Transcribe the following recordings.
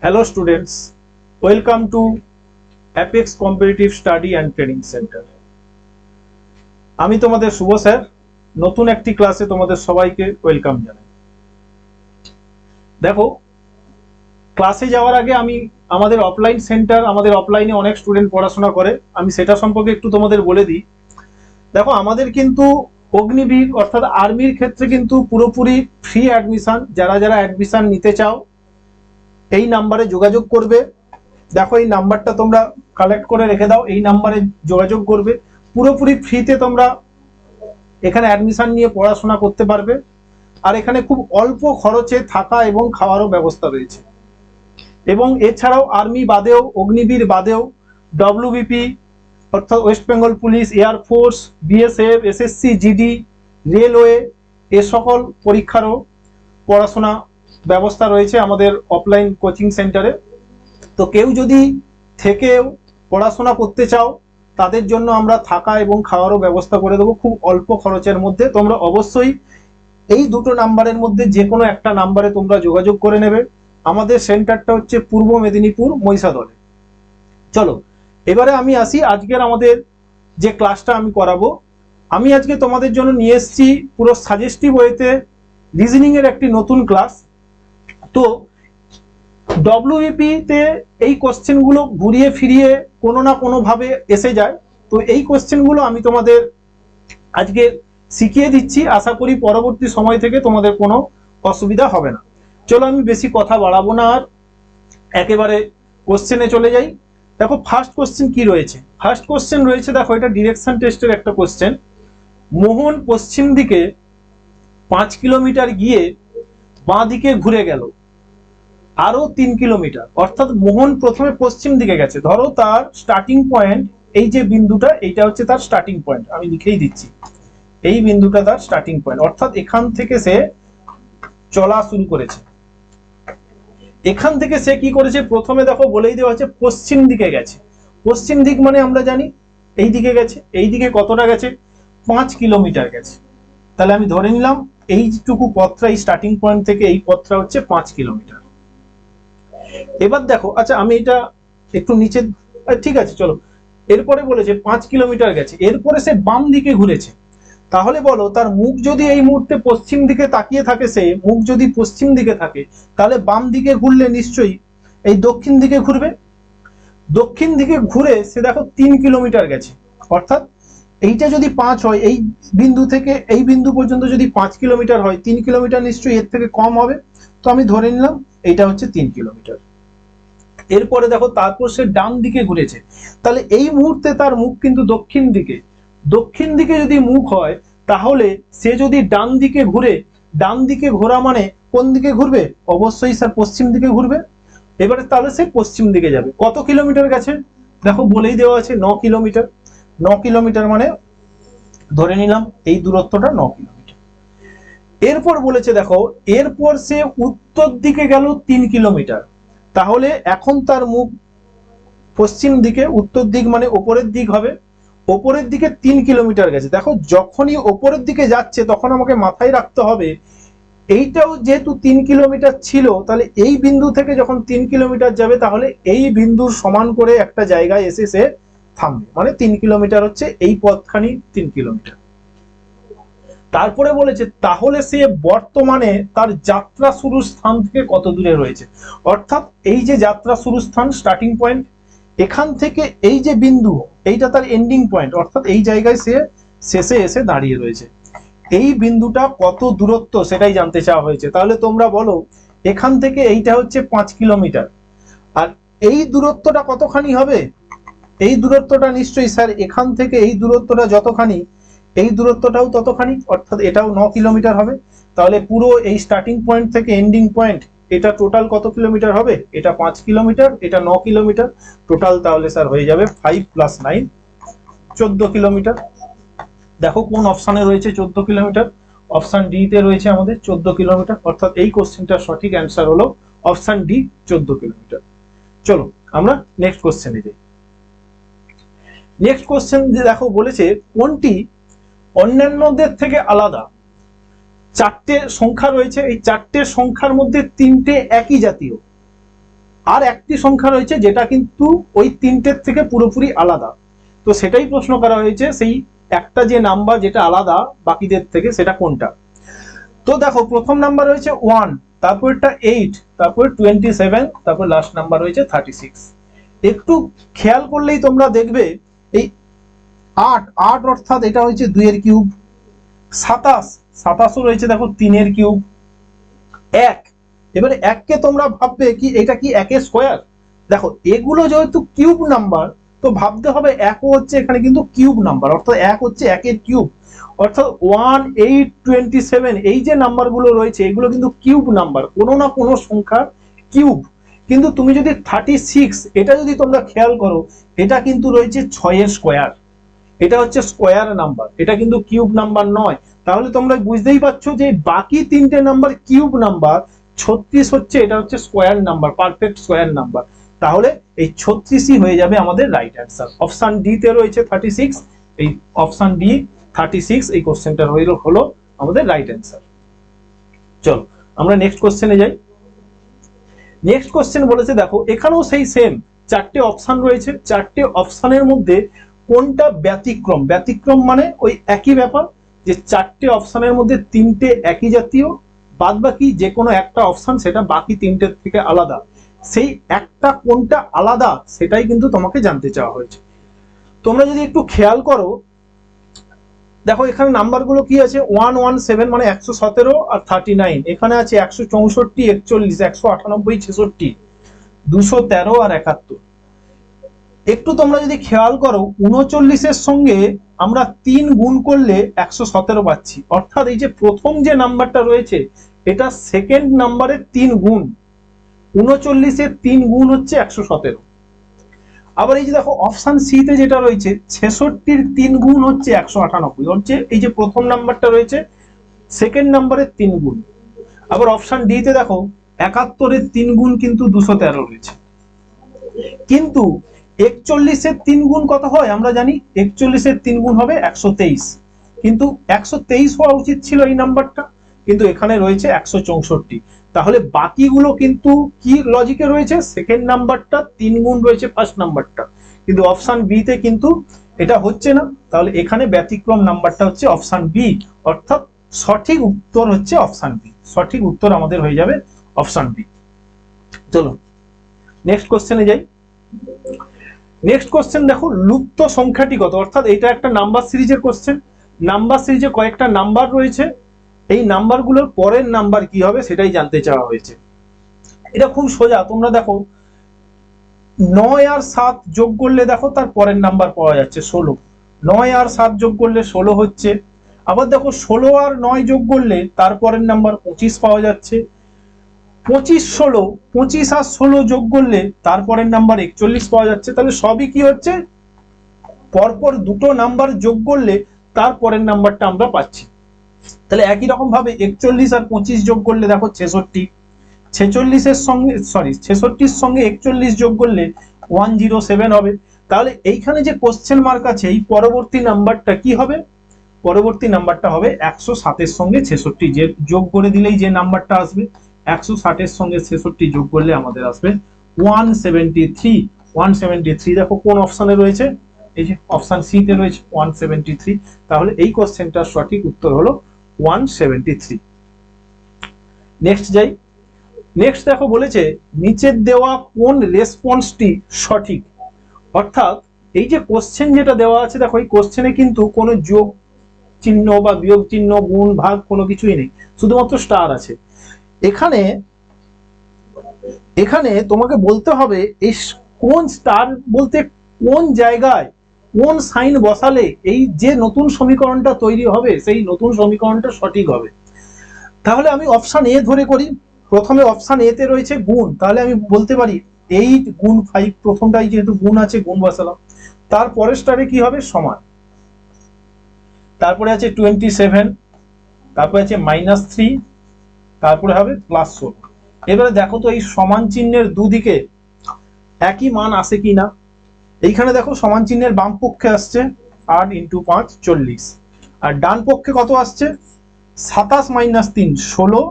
Hello students, welcome to Apex Competitive Study and Training Center. আমি তোমাদের শুভ sir নতুন একটি ক্লাসে তোমাদের সবাইকে ওয়েলকাম জানাই। দেখো, ক্লাসে যাওয়ার আগে আমি আমাদের অফলাইন সেন্টার, আমাদের অফলাইনে অনেক স্টুডেন্ট পড়াশোনা করে, আমি সেটা সম্পর্কে একটু তোমাদের বলে দিই। দেখো, আমাদের কিন্তু অগ্নিবীর অর্থাৎ আর্মির ক্ষেত্রে কিন্তু পুরোপুরি ফ্রি অ্যাডমিশন। যারা যারা অ্যাডমিশন নিতে চাও এই নাম্বারে যোগাযোগ করবে। দেখো, এই নাম্বারটা তোমরা কালেক্ট করে রেখে দাও, এই নাম্বারে যোগাযোগ করবে। পুরোপুরি ফ্রিতে তোমরা এখানে অ্যাডমিশন নিয়ে পড়াশোনা করতে পারবে। আর এখানে খুব অল্প খরচে থাকা এবং খাওয়ারও ব্যবস্থা রয়েছে। এবং এছাড়াও আর্মি বাদেও, অগ্নিবীর বাদেও ডব্লিউবিপি অর্থাৎ west Bengal police, air force, BSF, SSC, GD, railway এ সকল পরীক্ষারও পড়াশোনা ব্যবস্থা রয়েছে আমাদের অফলাইন কোচিং সেন্টারে। তো কেউ যদি থেকেও পড়াশোনা করতে চাও তাদের জন্য আমরা থাকা এবং খাওয়ারও ব্যবস্থা করে দেবো খুব অল্প খরচের মধ্যে। তোমরা অবশ্যই এই দুটো নাম্বারের মধ্যে যে কোনো একটা নাম্বারে তোমরা যোগাযোগ করে নেবে। আমাদের সেন্টারটা হচ্ছে পূর্ব মেদিনীপুর, মহিষাদলে। চলো, এবারে আমি আসি আজকের আমাদের যে ক্লাসটা আমি করাবো। আমি আজকে তোমাদের জন্য নিয়ে এসেছি পুরো সাজেস্টিভ ওয়েতে রিজনিং এর একটি নতুন ক্লাস। তো ডব্লিউবিপি তে এই কোশ্চেনগুলো ঘুরিয়ে ফিরিয়ে কোনো না কোনো ভাবে এসে যায়। তো এই কোশ্চেনগুলো আমি তোমাদের আজকে শিখিয়ে দিচ্ছি। আশা করি পরবর্তী সময় থেকে তোমাদের কোনো অসুবিধা হবে না। চলো, আমি বেশি কথা বাড়াবো না, আর একেবারে কোশ্চেনে চলে যাই। দেখো, ফার্স্ট কোশ্চেন কি রয়েছে। ফার্স্ট কোশ্চেন রয়েছে, দেখো, এটা ডিরেকশন টেস্টের একটা কোশ্চেন। মোহন পশ্চিম দিকে 5 কিলোমিটার গিয়ে বাঁ দিকে ঘুরে গেল আরো 3 কিলোমিটার। অর্থাৎ মোহন প্রথমে পশ্চিম দিকে গেছে। ধরো তার স্টার্টিং পয়েন্ট এই যে বিন্দুটা, এইটা হচ্ছে তার স্টার্টিং পয়েন্ট। আমি লিখেই দিচ্ছি, এই বিন্দুটা তার স্টার্টিং পয়েন্ট। অর্থাৎ এখান থেকে সে চলা শুরু করেছে। এখান থেকে সে কি করেছে, প্রথমে দেখো বলেই দেওয়া আছে পশ্চিম দিকে গেছে। পশ্চিম দিক মানে আমরা জানি এই দিকে গেছে। এই দিকে কতটা গেছে? 5 কিলোমিটার গেছে। তাহলে আমি ধরে নিলাম এইটুকু পথটা, এই স্টার্টিং পয়েন্ট থেকে এই পথটা হচ্ছে 5 কিলোমিটার। এবার দেখো, আচ্ছা আমি এটা একটু নিচে, ঠিক আছে চলো। এরপরে বলেছে 5 কিলোমিটার গেছে, এরপরে সে বাম দিকে ঘুরেছে। তাহলে বলো, তার মুখ যদি এই মুহূর্তে পশ্চিম দিকে তাকিয়ে থাকে, সে মুখ যদি পশ্চিম দিকে থাকে, তাহলে বাম দিকে ঘুরলে নিশ্চয়ই এই দক্ষিণ দিকে ঘুরবে। দক্ষিণ দিকে ঘুরে সে দেখো 3 কিলোমিটার গেছে। অর্থাৎ এইটা যদি 5 হয়, এই বিন্দু থেকে এই বিন্দু পর্যন্ত যদি 5 কিলোমিটার হয়, 3 কিলোমিটার নিশ্চয়ই এর থেকে কম হবে। তো আমি ধরে নিলাম এইটা হচ্ছে 3 কিলোমিটার। এরপরে দেখো, তারপর সে ডান দিকে ঘুরেছে। তাহলে এই মুহূর্তে তার মুখ কিন্তু দক্ষিণ দিকে। দক্ষিণ দিকে যদি মুখ হয়, তাহলে সে যদি ডান দিকে ঘুরে, ডান দিকে ঘোরা মানে কোন দিকে ঘুরবে? অবশ্যই স্যার পশ্চিম দিকে ঘুরবে। এবারে তাহলে সে পশ্চিম দিকে যাবে। কত কিলোমিটার গেছে? দেখো বলেই দেওয়া আছে 9 কিলোমিটার। 9 কিলোমিটার মানে ধরে নিলাম এই দূরত্বটা 9 কিলোমিটার। এরপর বলেছে দেখো, এরপর সে উত্তর দিকে গেল 3 কিলোমিটার। তাহলে এখন তার মুখ পশ্চিম দিকে, উত্তর দিক মানে ওপরের দিক হবে। ওপরের দিকে 3 কিলোমিটার গেছে। দেখো, যখনই ওপরের দিকে যাচ্ছে তখন আমাকে মাথায় রাখতে হবে এইটাও যেহেতু 3 কিলোমিটার ছিল, তাহলে এই বিন্দু থেকে যখন 3 কিলোমিটার যাবে, তাহলে এই বিন্দুর সমান করে একটা জায়গায় এসে সে থামবে। মানে 3 কিলোমিটার হচ্ছে এই পথখানি 3 কিলোমিটার। তারপরে বলেছে তাহলে সে বর্তমানে তার যাত্রা শুরুর স্থান থেকে কত দূরে রয়েছে। অর্থাৎ এই যে যাত্রা শুরুর স্থান, স্টার্টিং পয়েন্ট, এখান থেকে এই যে বিন্দু, এইটা তার এন্ডিং পয়েন্ট। অর্থাৎ এই জায়গায় সে শেষে এসে দাঁড়িয়ে রয়েছে। এই বিন্দুটা কত দূরত্ব সেটাই জানতে চাওয়া হয়েছে। তাহলে তোমরা বলো, এখান থেকে এইটা হচ্ছে 5 কিলোমিটার, আর এই দূরত্বটা কতখানি হবে? এই দূরত্বটা নিশ্চয়ই স্যার এখান থেকে এই দূরত্বটা যতখানি, এই দূরত্বটাও ততখানি। অর্থাৎ এটাও 9 কিলোমিটার হবে। তাহলে পুরো এই স্টার্টিং পয়েন্ট থেকে এন্ডিং পয়েন্ট, এটা টোটাল কত কিলোমিটার হবে? এটা 5 কিলোমিটার, এটা 9 কিলোমিটার। টোটাল তাহলে স্যার হয়ে যাবে 5 + 9 14 কিলোমিটার। দেখো কোন অপশনে রয়েছে 14 কিলোমিটার? অপশন ডি তে রয়েছে আমাদের 14 কিলোমিটার। অর্থাৎ এই কোশ্চেনটার সঠিক অ্যান্সার হলো অপশন ডি, 14 কিলোমিটার। চলো আমরা নেক্সট কোশ্চেনে যাই। নেক্সট কোশ্চেন দেখো বলেছে, কোনটি অন্যান্যদের থেকে আলাদা? 4টে সংখ্যা রয়েছে, এই 4টে সংখ্যার মধ্যে 3টে একই জাতীয়। আর একটি সংখ্যা রয়েছে যেটা কিন্তু ওই তিনটের থেকে পুরোপুরি আলাদা, তো সেটাই প্রশ্ন করা হয়েছে, সেই একটা যে নাম্বার যেটা আলাদা বাকিদের থেকে সেটা কোনটা। তো দেখো প্রথম নাম্বার রয়েছে 1, তারপরটা 8, তারপর 27, তারপর লাস্ট নাম্বার রয়েছে 36। একটু খেয়াল করলেই তোমরা দেখবে এই 8 8 অর্থাৎ এটা হচ্ছে 2 এর কিউব, 27 27ও রয়েছে দেখো 3 এর কিউব, 1 এবারে 1 কে তোমরা ভাববে কি এটা কি 1 এর স্কয়ার, দেখো এগুলো যেহেতু কিউব নাম্বার তো ভাবতে হবে 1 হচ্ছে এখানে কিন্তু কিউব নাম্বার, অর্থাৎ 1 হচ্ছে 1 এর কিউব, অর্থাৎ 1 8 27 এই যে নাম্বারগুলো রয়েছে এগুলো কিন্তু কিউব নাম্বার, কোনো না কোনো সংখ্যার কিউব। কিন্তু তুমি যদি 36 এটা যদি তোমরা খেয়াল করো এটা কিন্তু রয়েছে 6 এর স্কয়ার, এটা হচ্ছে স্কয়ার নাম্বার, এটা কিন্তু কিউব নাম্বার নয়। তাহলে তোমরা বুঝতেই পারছো যে বাকি তিনটে নাম্বার কিউব নাম্বার, 36 হচ্ছে এটা হচ্ছে square number, perfect square number. তাহলে এই 36ই হয়ে যাবে আমাদের রাইট অ্যান্সার। অপশন ডি তে রয়েছে 36, এই অপশন ডি 36 এই কোশ্চেনটা হলো আমাদের রাইট অ্যান্সার। চলো আমরা নেক্সট কোশ্চেনে যাই। নেক্সট কোশ্চেন বলেছে দেখো এখানেও সেই সেম চারটে অপশন রয়েছে, চারটে অপশনের মধ্যে কোনটা ব্যতিক্রম, ব্যতিক্রম মানে ওই একই ব্যাপার যে চারটে অপশনের মধ্যে তিনটে একই জাতীয়, বাদ বাকি যে কোনো একটা অপশন সেটা বাকি তিনটের থেকে আলাদা, সেই একটা কোনটা আলাদা সেটাই কিন্তু তোমাকে জানতে চাওয়া হয়েছে। তোমরা যদি একটু খেয়াল করো দেখো এখানে নাম্বারগুলো কি আছে, 117 মানে 117 আর 39, এখানে আছে 164 41 198 66 213 আর 71। একটু তোমরা যদি খেয়াল করো 39-এর সঙ্গে আমরা 3 গুণ করলে 117 পাচ্ছি, অর্থাৎ এই যে প্রথম যে নাম্বারটা রয়েছে এটা সেকেন্ড নাম্বারের 3 গুণ, 39-এর 3 গুণ হচ্ছে 117। আবার এই যে দেখো অপশন সি তে যেটা রয়েছে 66-র 3 গুণ হচ্ছে 198, হচ্ছে এই যে প্রথম নাম্বারটা রয়েছে সেকেন্ড নাম্বারের 3 গুণ। আবার অপশন ডি তে দেখো 71-এর 3 গুণ কিন্তু 213 রয়েছে, কিন্তু 41-এর 3 গুণ কত হয় আমরা জানি, 41-এর 3 গুণ হবে 123, কিন্তু 123 হওয়া উচিত ছিল এই নাম্বারটা, কিন্তু এখানে রয়েছে 164। তাহলে বাকিগুলো কিন্তু কি লজিকে রয়েছে, সেকেন্ড নাম্বারটা 3 গুণ রয়েছে ফার্স্ট নাম্বারটা, কিন্তু অপশন বি তে কিন্তু এটা হচ্ছে না। তাহলে এখানে ব্যতিক্রম নাম্বারটা হচ্ছে অপশন বি, অর্থাৎ সঠিক উত্তর হচ্ছে অপশন বি, সঠিক উত্তর আমাদের হয়ে যাবে অপশন বি। চলো নেক্সট কোশ্চেনে যাই। নেক্সট কোশ্চেন দেখো লুপ্ত সংখ্যাটি কত, অর্থাৎ এটা একটা নাম্বার সিরিজের কোশ্চেন, নাম্বার সিরিজে কয়েকটা নাম্বার রয়েছে, এই নাম্বারগুলোর পরের নাম্বার কি হবে সেটাই জানতে চাওয়া হয়েছে। এটা খুব সোজা, তোমরা দেখো 9 আর 7 যোগ করলে দেখো তার পরের নাম্বার পাওয়া যাচ্ছে 16, 9 আর 7 যোগ করলে 16 হচ্ছে। আবার দেখো 16 আর 9 যোগ করলে তার পরের নাম্বার 25 পাওয়া যাচ্ছে, 25 16, 25 আর 16 যোগ করলে তারপরের নাম্বার 41 পাওয়া যাচ্ছে। তাহলে সবই কি হচ্ছে, পরপর দুটো নাম্বার যোগ করলে তারপরের নাম্বারটা আমরা পাচ্ছি। তাহলে একই রকম ভাবে 41 আর 25 যোগ করলে দেখো 66, 46-এর সঙ্গে 66-র সঙ্গে 41 যোগ করলে 107 হবে। তাহলে এইখানে যে কোশ্চেন মার্ক আছে এই পরবর্তী নাম্বারটা কি হবে, পরবর্তী নাম্বারটা হবে 107-এর সঙ্গে 66 যে যোগ করে দিলেই যে নাম্বারটা আসবে, 160-এর সঙ্গে 66 যোগ করলে আমাদের আসবে 173। 173 দেখো কোন অপশনে রয়েছে, এই যে অপশন সি তে রয়েছে 173। তাহলে এই কোশ্চেনটার সঠিক উত্তর হলো 173। নেক্সট যাই। নেক্সট দেখো বলেছে নিচের দেওয়া কোন রেসপন্সটি সঠিক, অর্থাৎ এই যে কোশ্চেন যেটা দেওয়া আছে দেখো এই কোশ্চেনে কিন্তু কোনো যোগ চিহ্ন বা বিয়োগ চিহ্ন গুণ ভাগ কোনো কিছুই নেই, শুধুমাত্র স্টার আছে। এখানে এখানে তোমাকে বলতে হবে এই কোন স্টার বলতে কোন জায়গায় কোন সাইন বসালে এই যে নতুন সমীকরণটা তৈরি হবে সেই নতুন সমীকরণটা সঠিক হবে। তাহলে আমি অপশন এ ধরে করি, প্রথমে অপশন এ তে রয়েছে গুণ, তাহলে আমি বলতে পারি 8 গুণ 5, প্রথমটাই যেহেতু গুণ আছে গুণ বসালাম, তারপরে স্টারে কি হবে সমান, তারপরে আছে 27, তারপরে আছে -3, তারপরে হবে +16। এবারে দেখো তো এই সমান চিহ্নের দুদিকে একই মান আসে কিনা, এইখানে দেখো সমান চিহ্নের বাম পক্ষে আসছে 8 × 5 40, আর ডান পক্ষে কত আসছে 27 - 3 16,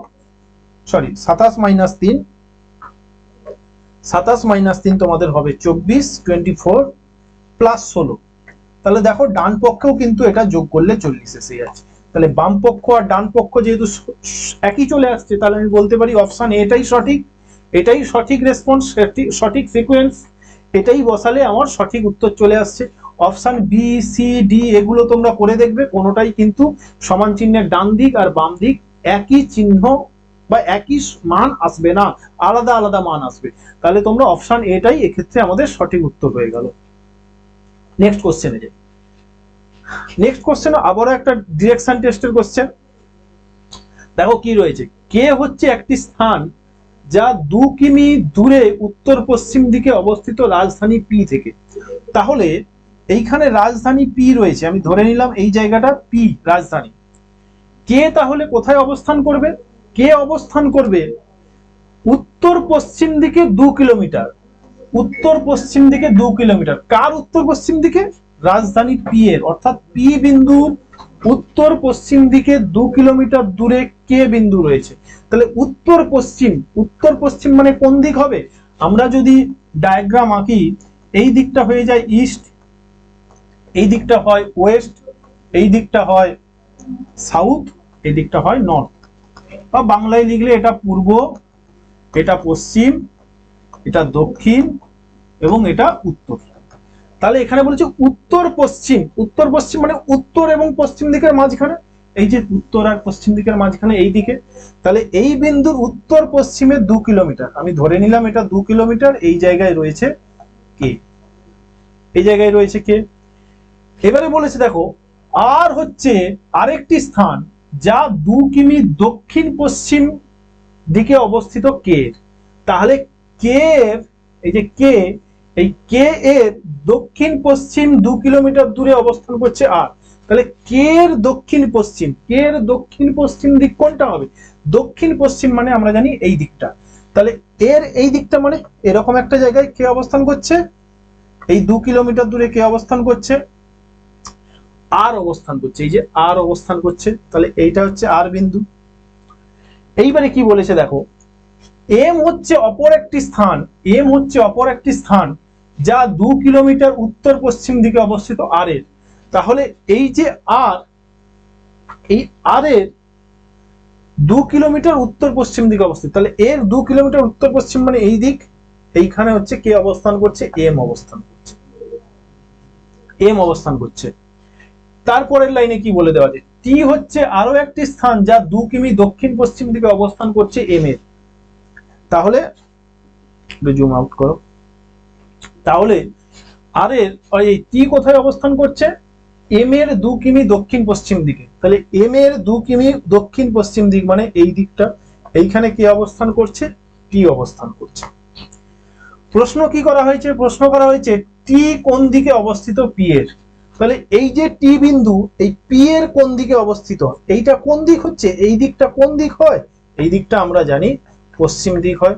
27 - 3 27 মাইনাস 3 তোমাদের হবে 24, 24 প্লাস 16। তাহলে দেখো ডান পক্ষেও কিন্তু এটা যোগ করলে 40 এসে যাচ্ছে। তাহলে বাম পক্ষ আর ডান পক্ষ যেহেতু একই চলে আসছে, তাহলে আমি বলতে পারি অপশন এটাই সঠিক, এটাই সঠিক রেসপন্স, সঠিক সিকোয়েন্স, এটাই বসালে আমার সঠিক উত্তর চলে আসছে। অপশন বি, সি, ডি এগুলো তোমরা করে দেখবে, কোনোটাই কিন্তু সমান চিহ্নের ডান দিক আর বাম দিক একই চিহ্ন বা একই মান আসবে না, আলাদা আলাদা মান আসবে। তাহলে তোমরা অপশন এটাই এক্ষেত্রে আমাদের সঠিক উত্তর হয়ে গেল। নেক্সট কোশ্চেনে যাই। নেক্সট কোশ্চেন আবারও একটা ডিরেকশন টেস্টের কোশ্চেন। দেখো কি রয়েছে, কে হচ্ছে একটি স্থান যা 2 কিমি দূরে উত্তর পশ্চিম দিকে অবস্থিত রাজধানী পি থেকে। তাহলে এইখানে রাজধানী পি রয়েছে, আমি ধরে নিলাম এই জায়গাটা পি রাজধানী। কে তাহলে কোথায় অবস্থান করবে? কে অবস্থান করবে উত্তর পশ্চিম দিকে 2 কিলোমিটার, উত্তর পশ্চিম দিকে 2 কিলোমিটার। কার উত্তর পশ্চিম দিকে? রাজধানী পি এর, অর্থাৎ পি বিন্দুর উত্তর পশ্চিম দিকে 2 কিলোমিটার দূরে কে বিন্দু রয়েছে। তাহলে উত্তর পশ্চিম, উত্তর পশ্চিম মানে কোন দিক হবে? আমরা যদি ডায়াগ্রাম আঁকি, এই দিকটা হয়ে যায় ইস্ট, এই দিকটা হয় ওয়েস্ট, এই দিকটা হয় সাউথ, এই দিকটা হয় নর্থ, বা বাংলায় লিখলে এটা পূর্ব, এটা পশ্চিম, এটা দক্ষিণ এবং এটা উত্তর। তাহলে এখানে বলেছে উত্তর পশ্চিম, উত্তর পশ্চিম মানে উত্তর এবং পশ্চিম দিকের মাঝখানে, এই যে উত্তর আর পশ্চিম দিকের মাঝখানে এই দিকে। তাহলে এই বিন্দুর উত্তর পশ্চিমে 2 কিলোমিটার, আমি ধরে নিলাম এটা 2 কিলোমিটার, এই জায়গায় রয়েছে কে, এই জায়গায় রয়েছে কে। এবারে বলেছে দেখো আর হচ্ছে আরেকটি স্থান যা 2 কিমি দক্ষিণ পশ্চিম দিকে অবস্থিত কে। তাহলে কে এর, এই যে কে, এই কে এর দক্ষিণ পশ্চিম 2 কিলোমিটার দূরে অবস্থান করছে আর। তাহলে কে এর দক্ষিণ পশ্চিম, কে এর দক্ষিণ পশ্চিম দিক কোনটা হবে? দক্ষিণ পশ্চিম মানে আমরা জানি এই দিকটা। তাহলে এর এই দিকটা মানে এরকম একটা জায়গায় কে অবস্থান করছে, এই 2 কিলোমিটার দূরে কে অবস্থান করছে? আর অবস্থান করছে, এই যে আর অবস্থান করছে। তাহলে এইটা হচ্ছে আর বিন্দু। এইবারে কি বলেছে দেখো, এম হচ্ছে অপর একটি স্থান, এম হচ্ছে অপর একটি স্থান যা 2 কিলোমিটার উত্তর পশ্চিম দিকে অবস্থিত আর এর। তাহলে এই যে আর, এই আর এর 2 কিলোমিটার উত্তর পশ্চিম দিকে অবস্থিত। তাহলে এর 2 কিলোমিটার উত্তর পশ্চিম মানে এই দিক, এইখানে হচ্ছে কে অবস্থান করছে? এম অবস্থান করছে, এম অবস্থান করছে। তারপরের লাইনে কি বলে দেওয়া যায়, টি হচ্ছে আরো একটি স্থান যা 2 কিমি দক্ষিণ পশ্চিম দিকে অবস্থান করছে এম এর। তাহলে জুম আউট করো। তাহলে আর এর এই টি কোথায় অবস্থান করছে? এম এর 2 কিমি দক্ষিণ পশ্চিম দিকে। তাহলে এম এর 2 কিমি দক্ষিণ পশ্চিম দিক মানে এই দিকটা, এইখানে কি অবস্থান করছে? টি অবস্থান করছে। প্রশ্ন কি করা হয়েছে? প্রশ্ন করা হয়েছে টি কোন দিকে অবস্থিত পি এর। তাহলে এই যে টি বিন্দু, এই পি এর কোন দিকে অবস্থিত? এইটা কোন দিক হচ্ছে? এই দিকটা কোন দিক হয়? এই দিকটা আমরা জানি পশ্চিম দিক হয়।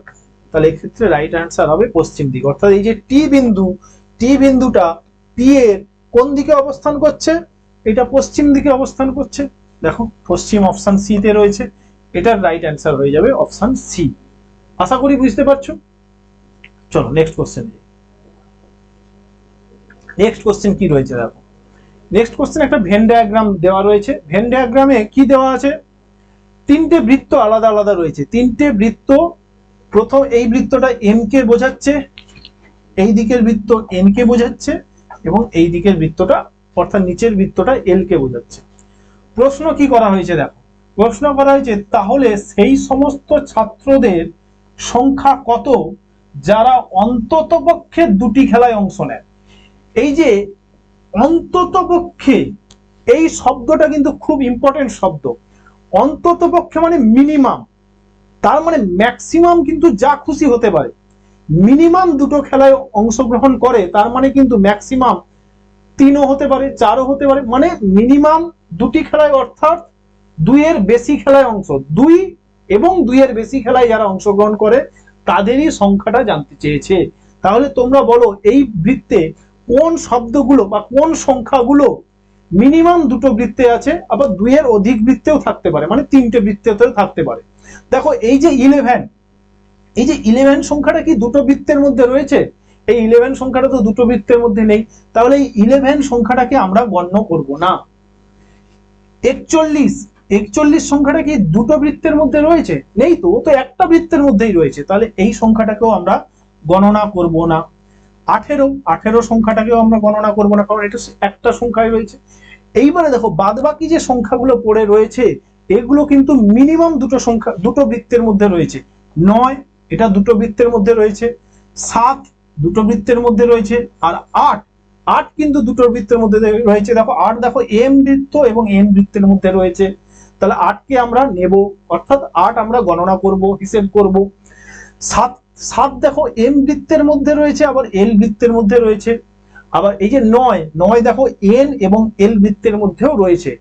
তাহলে এক্ষেত্রে রাইট অ্যান্সার হবে পশ্চিম দিক। অর্থাৎ এই যে টি বিন্দু, টি বিন্দুটা পি এর কোন দিকে অবস্থান করছে? এটা পশ্চিম দিকে অবস্থান করছে। দেখো পশ্চিম অপশন সি তে রয়েছে, এটার রাইট অ্যান্সার হয়ে যাবে অপশন সি। আশা করি বুঝতে পারছো। চলো নেক্সট কোশ্চেন। নেক্সট কোশ্চেন কি রয়েছে দেখো, নেক্সট কোশ্চেন একটা ভেন ডায়াগ্রাম দেওয়া রয়েছে। ভেন ডায়াগ্রামে কি দেওয়া আছে? 3টে বৃত্ত আলাদা আলাদা রয়েছে, 3টে বৃত্ত। প্রথম এই বৃত্তটা এম কে বোঝাচ্ছে, এই দিকের বৃত্ত এন কে বোঝাচ্ছে এবং এই দিকের বৃত্তটা অর্থাৎ নিচের বৃত্তটা এল কে বোঝাচ্ছে। প্রশ্ন কি করা হয়েছে দেখো, প্রশ্ন করা হয়েছে তাহলে সেই সমস্ত ছাত্রদের সংখ্যা কত যারা অন্ততপক্ষে 2টি খেলায় অংশ নেয়। এই যে অন্ততপক্ষে, এই শব্দটা কিন্তু খুব ইম্পর্টেন্ট শব্দ। অন্ততপক্ষে মানে মিনিমাম, তার মানে ম্যাক্সিমাম কিন্তু যা খুশি হতে পারে। মিনিমাম 2টো খেলায় অংশগ্রহণ করে তার মানে কিন্তু ম্যাক্সিমাম 3ও হতে পারে, 4ও হতে পারে। মানে মিনিমাম 2টি খেলায় অর্থাৎ 2 এর বেশি খেলায় অংশ, 2 এবং 2 এর বেশি খেলায় যারা অংশগ্রহণ করে তাদেরই সংখ্যাটা জানতে চেয়েছে। তাহলে তোমরা বলো এই বৃত্তে কোন শব্দগুলো বা কোন সংখ্যাগুলো মিনিমাম 2টো বৃত্তে আছে, আবার 2 এর অধিক বৃত্তেও থাকতে পারে, মানে 3টে বৃত্তেও থাকতে পারে। দেখো এই যে 11, এই যে 11 সংখ্যাটা কি দুটো বৃত্তের মধ্যে রয়েছে? এই 11 সংখ্যাটা তো দুটো বৃত্তের মধ্যে নেই, তাহলে এই 11 সংখ্যাটাকে আমরা গণ্য করব না। 41 সংখ্যাটা কি দুটো বৃত্তের মধ্যে রয়েছে? নেই তো, ও তো একটা বৃত্তের মধ্যেই রয়েছে, তাহলে এই সংখ্যাটাকেও আমরা গণনা করব না। 18 সংখ্যাটাকেও আমরা গণনা করব না, কারণ এটা একটা সংখ্যায় রয়েছে। এইবারে দেখো বাদবাকি যে সংখ্যাগুলো পড়ে রয়েছে এগুলো কিন্তু মিনিমাম দুটো বৃত্তের মধ্যে রয়েছে। 9 এটা দুটো বৃত্তের মধ্যে রয়েছে, 7 দুটো বৃত্তের মধ্যে রয়েছে, আর 8 কিন্তু দুটো বৃত্তের মধ্যে রয়েছে। দেখো 8 দেখো এম বৃত্ত এবং এন বৃত্তের মধ্যে রয়েছে, তাহলে 8কে আমরা নেব, অর্থাৎ 8 আমরা গণনা করব, হিসেব করব। 7 দেখো এম বৃত্তের মধ্যে রয়েছে, আবার এল বৃত্তের মধ্যে রয়েছে। আবার এই যে 9 দেখো এন এবং এল বৃত্তের মধ্যেও রয়েছে।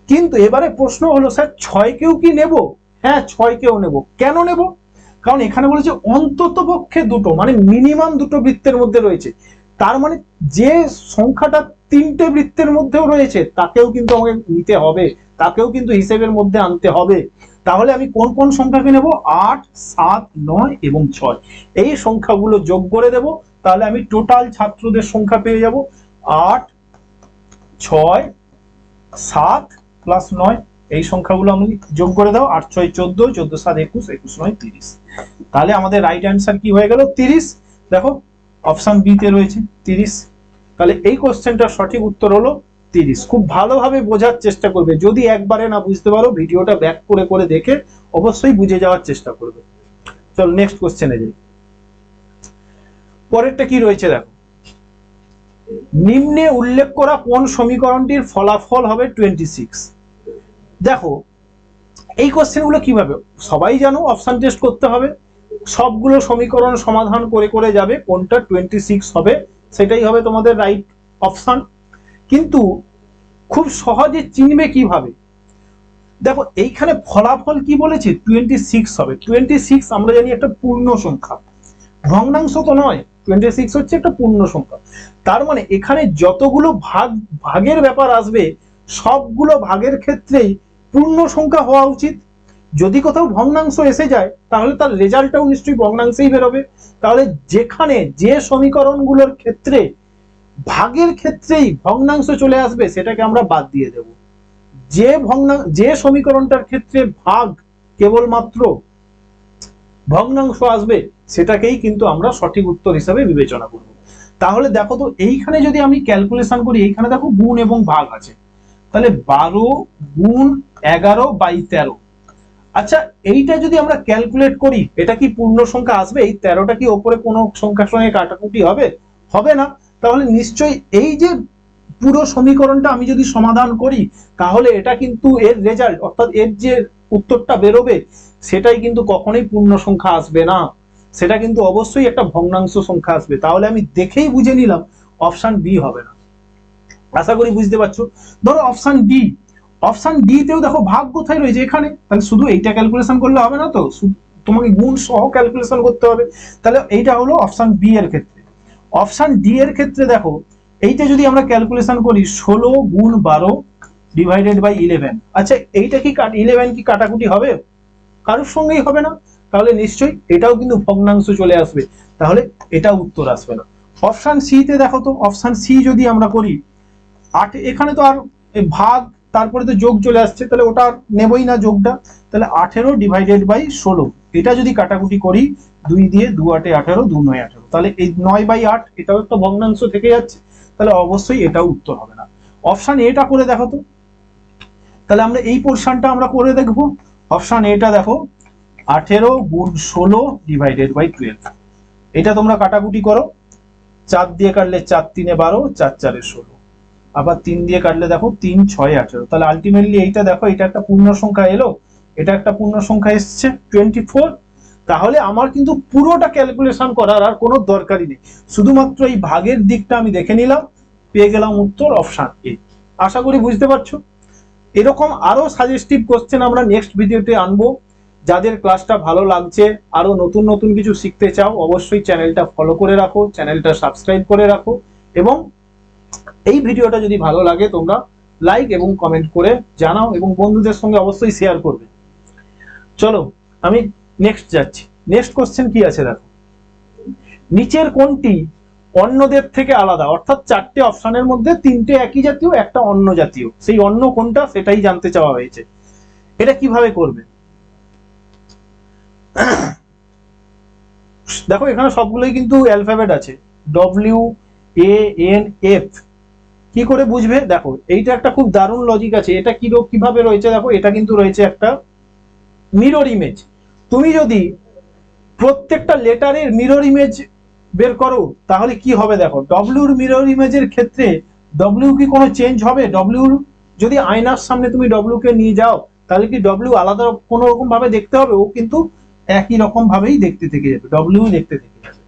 কিন্তু এবারে প্রশ্ন হলো স্যার 6কেও কি নেব? হ্যাঁ 6কেও নেব। কেন নেব? কারণ এখানে বলেছে অন্তত পক্ষে দুটো, মানে মিনিমাম দুটো বৃত্তের মধ্যে রয়েছে। তার মানে যে সংখ্যাটা 3টে বৃত্তের মধ্যেও রয়েছে তাকেও কিন্তু আমাকে নিতে হবে, তাকেও কিন্তু হিসেবের মধ্যে আনতে হবে। তাহলে আমি কোন কোন সংখ্যাকে নেব? 8, 7, 9 এবং 6 এই সংখ্যাগুলো যোগ করে দেব, তাহলে আমি টোটাল ছাত্রদের সংখ্যা পেয়ে যাব 8, 6, 7 প্লাস 9। এই সংখ্যাগুলো আমি যোগ করে দাও, 8, 6, 14, 14, 7, 21, 21, 9, 30। তাহলে আমাদের রাইট অ্যান্সার কি হয়ে গেল? 30। দেখো অপশন বি তে রয়েছে 30। তাহলে এই কোশ্চেনটার সঠিক উত্তর হলো 30। খুব ভালোভাবে বোঝার চেষ্টা করবে, যদি একবারে না বুঝতে পারো ভিডিওটা ব্যাক করে করে দেখে অবশ্যই বুঝে যাওয়ার চেষ্টা করবে। চলো নেক্সট কোশ্চেনে যাই। পরেরটা কি রয়েছে দেখো, নিম্নে উল্লেখ করা কোন সমীকরণটির ফলাফল হবে 26? দেখো এই কোশ্চেনগুলো কিভাবে, সবাই জানো অপশন টেস্ট করতে হবে, সবগুলো সমীকরণ সমাধান করে করে যাবে, কোনটা 26 হবে সেটাই হবে তোমাদের রাইট অপশন। কিন্তু খুব সহজে চিনবে কিভাবে? দেখো এইখানে ফলাফল কি বলেছে? 26 হবে। 26 আমরা জানি একটা পূর্ণ সংখ্যা, ভগ্নাংশ তো নয়। 26 হচ্ছে একটা পূর্ণ সংখ্যা, তার মানে এখানে যতগুলো ভাগের ব্যাপার আসবে সবগুলো ভাগের ক্ষেত্রেই পূর্ণ সংখ্যা হওয়া উচিত। যদি কোথাও ভগ্নাংশ এসে যায় তাহলে তার রেজাল্টটাও নিশ্চয়ই ভগ্নাংশেই বেরোবে। তাহলে যেখানে যে সমীকরণগুলোর ক্ষেত্রে ভাগের ক্ষেত্রেই ভগ্নাংশ চলে আসবে সেটাকে আমরা বাদ দিয়ে দেব। যে সমীকরণটার ক্ষেত্রে ভাগ কেবলমাত্র ভগ্নাংশ আসবে সেটাকেই কিন্তু আমরা সঠিক উত্তর হিসাবে বিবেচনা করব। তাহলে দেখো তো এইখানে যদি আমি ক্যালকুলেশন করি, এইখানে দেখো গুণ এবং ভাগ আছে, তাহলে 12 গুণ 11/13। আচ্ছা এইটা যদি আমরা ক্যালকুলেট করি এটা কি পূর্ণ সংখ্যা আসবে? এই 13টা কি ওপরে কোনো সংখ্যার সঙ্গে কাটাকুটি হবে? হবে না। তাহলে নিশ্চয়ই এই যে পুরো সমীকরণটা আমি যদি সমাধান করি তাহলে এটা কিন্তু এর রেজাল্ট, অর্থাৎ এর যে উত্তরটা বেরোবে সেটাই কিন্তু কখনোই পূর্ণ সংখ্যা আসবে না, সেটা কিন্তু অবশ্যই একটা ভগ্নাংশ সংখ্যা আসবে। তাহলে আমি দেখেই বুঝে নিলাম অপশন বি হবে না। আশা করি বুঝতে পারছো। ধরো অপশন ডি তেও দেখো ভাগ কোথায় রয়েছে? এখানে। তাহলে শুধু এইটা ক্যালকুলেশন করলে হবে না তো, তোমাকে গুণ সহ ক্যালকুলেশন করতে হবে। তাহলে এইটা হলো অপশন বি এর ক্ষেত্রে। অপশন ডি এর ক্ষেত্রে দেখো এইটা যদি আমরা ক্যালকুলেশন করি 16 গুণ 12 ডিভাইডেড বাই 11। আচ্ছা এইটা কি 11 কি কাটাকুটি হবে? কারোর সঙ্গেই হবে না, তাহলে নিশ্চয়ই এটাও কিন্তু ভগ্নাংশ চলে আসবে, তাহলে এটা উত্তর আসবে না। অপশন সি তে দেখো তো, অপশন সি যদি আমরা করি 8, এখানে তো আর ভাগ তারপরে তো যোগ চলে আসছে, তাহলে ওটা নেবই না যোগটা। তাহলে 18 ডিভাইডেড বাই 16, এটা যদি কাটাকুটি করি 2 দিয়ে, 2 8 18, 2 9 18, তাহলে এই 9/8 এটাও একটা ভগ্নাংশ থেকে যাচ্ছে, তাহলে অবশ্যই এটাও উত্তর হবে না। অপশন এটা করে দেখো তো, তাহলে আমরা এই পোর্শনটা আমরা করে দেখবো। অপশন এটা দেখো 18 গুণ 16 ডিভাইডেড বাই 12, এটা তোমরা কাটাকুটি করো, 4 দিয়ে কাটলে 4 3 12, 4 4 16, আবার 3 দিয়ে কাটলে দেখো 3 6 18, তাহলে আলটিমেটলি এইটা দেখো এটা একটা পূর্ণ সংখ্যা এলো, এটা একটা পূর্ণ সংখ্যা এসছে 24। তাহলে আমার কিন্তু পুরোটা ক্যালকুলেশন করার আর কোনো দরকারই নেই, শুধুমাত্র এই ভাগের দিকটা আমি দেখে নিলাম, পেয়ে গেলাম উত্তর অপশন এ। আশা করি বুঝতে পারছো। এরকম আরো সাজেস্টিভ কোশ্চেন আমরা নেক্সট ভিডিওতে আনবো। যাদের ক্লাসটা ভালো লাগছে, আরো নতুন নতুন কিছু শিখতে চাও, অবশ্যই চ্যানেলটা ফলো করে রাখো, চ্যানেলটা সাবস্ক্রাইব করে রাখো, এবং এই ভিডিওটা যদি ভালো লাগে তোমরা লাইক এবং কমেন্ট করে জানাও, এবং বন্ধুদের সঙ্গে অবশ্যই শেয়ার করবে। চলো আমি নেক্সট যাচ্ছি। নেক্সট কোশ্চেন কি আছে দেখো, নিচের কোনটি অন্যদের থেকে আলাদা, অর্থাৎ চারটে অপশনের মধ্যে তিনটে একই জাতীয়, একটা অন্য জাতীয়, সেই অন্য কোনটা সেটাই জানতে চাওয়া হয়েছে। এটা কিভাবে করবে দেখো, এখানে সবগুলোই কিন্তু অ্যালফাবেট আছে, WANF। কি করে বুঝবে দেখো, এইটা একটা খুব দারুণ লজিক আছে। এটা কিভাবে রয়েছে দেখো, এটা কিন্তু রয়েছে একটা মিরর ইমেজ। তুমি যদি প্রত্যেকটা লেটারের মিরর ইমেজ বের করো তাহলে কি হবে দেখো, ডব্লিউর মিরর ইমেজের ক্ষেত্রে ডব্লিউ কি কোনো চেঞ্জ হবে? ডব্লিউর যদি আয়নার সামনে তুমি ডব্লিউ কে নিয়ে যাও তাহলে কি ডব্লিউ আলাদা কোনো রকম ভাবে দেখতে হবে? ও কিন্তু একই রকম ভাবেই দেখতে থেকে যাবে, ডব্লিউ দেখতে থেকে যাবে।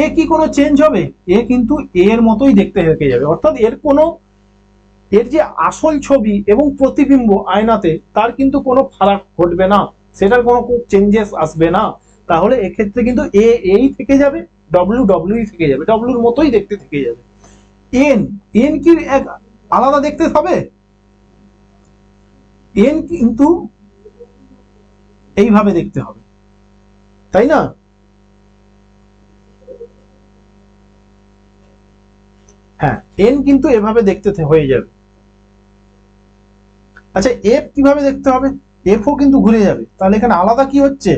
এ কি কোনো চেঞ্জ হবে? এ কিন্তু এর মতোই দেখতে থেকে যাবে, অর্থাৎ এর যে আসল ছবি এবং প্রতিবিম্ব আয়নাতে তার কিন্তু কোনো ফারাক ঘটবে না, সেটার কোনো চেঞ্জেস আসবে না। তাহলে এক্ষেত্রে কিন্তু এই থেকে যাবে, ডব্লিউ থেকে যাবে, ডব্লিউর মতোই দেখতে থেকে যাবে। এন কি এক আলাদা দেখতে হবে? এন কিন্তু এইভাবে দেখতে হবে, তাই না? হ্যাঁ, এন কিন্তু এভাবে দেখতে হয়ে যাবে। আচ্ছা, এফ কিভাবে দেখতে হবে? এফও কিন্তু ঘুরে যাবে। তাহলে এখানে আলাদা কি হচ্ছে?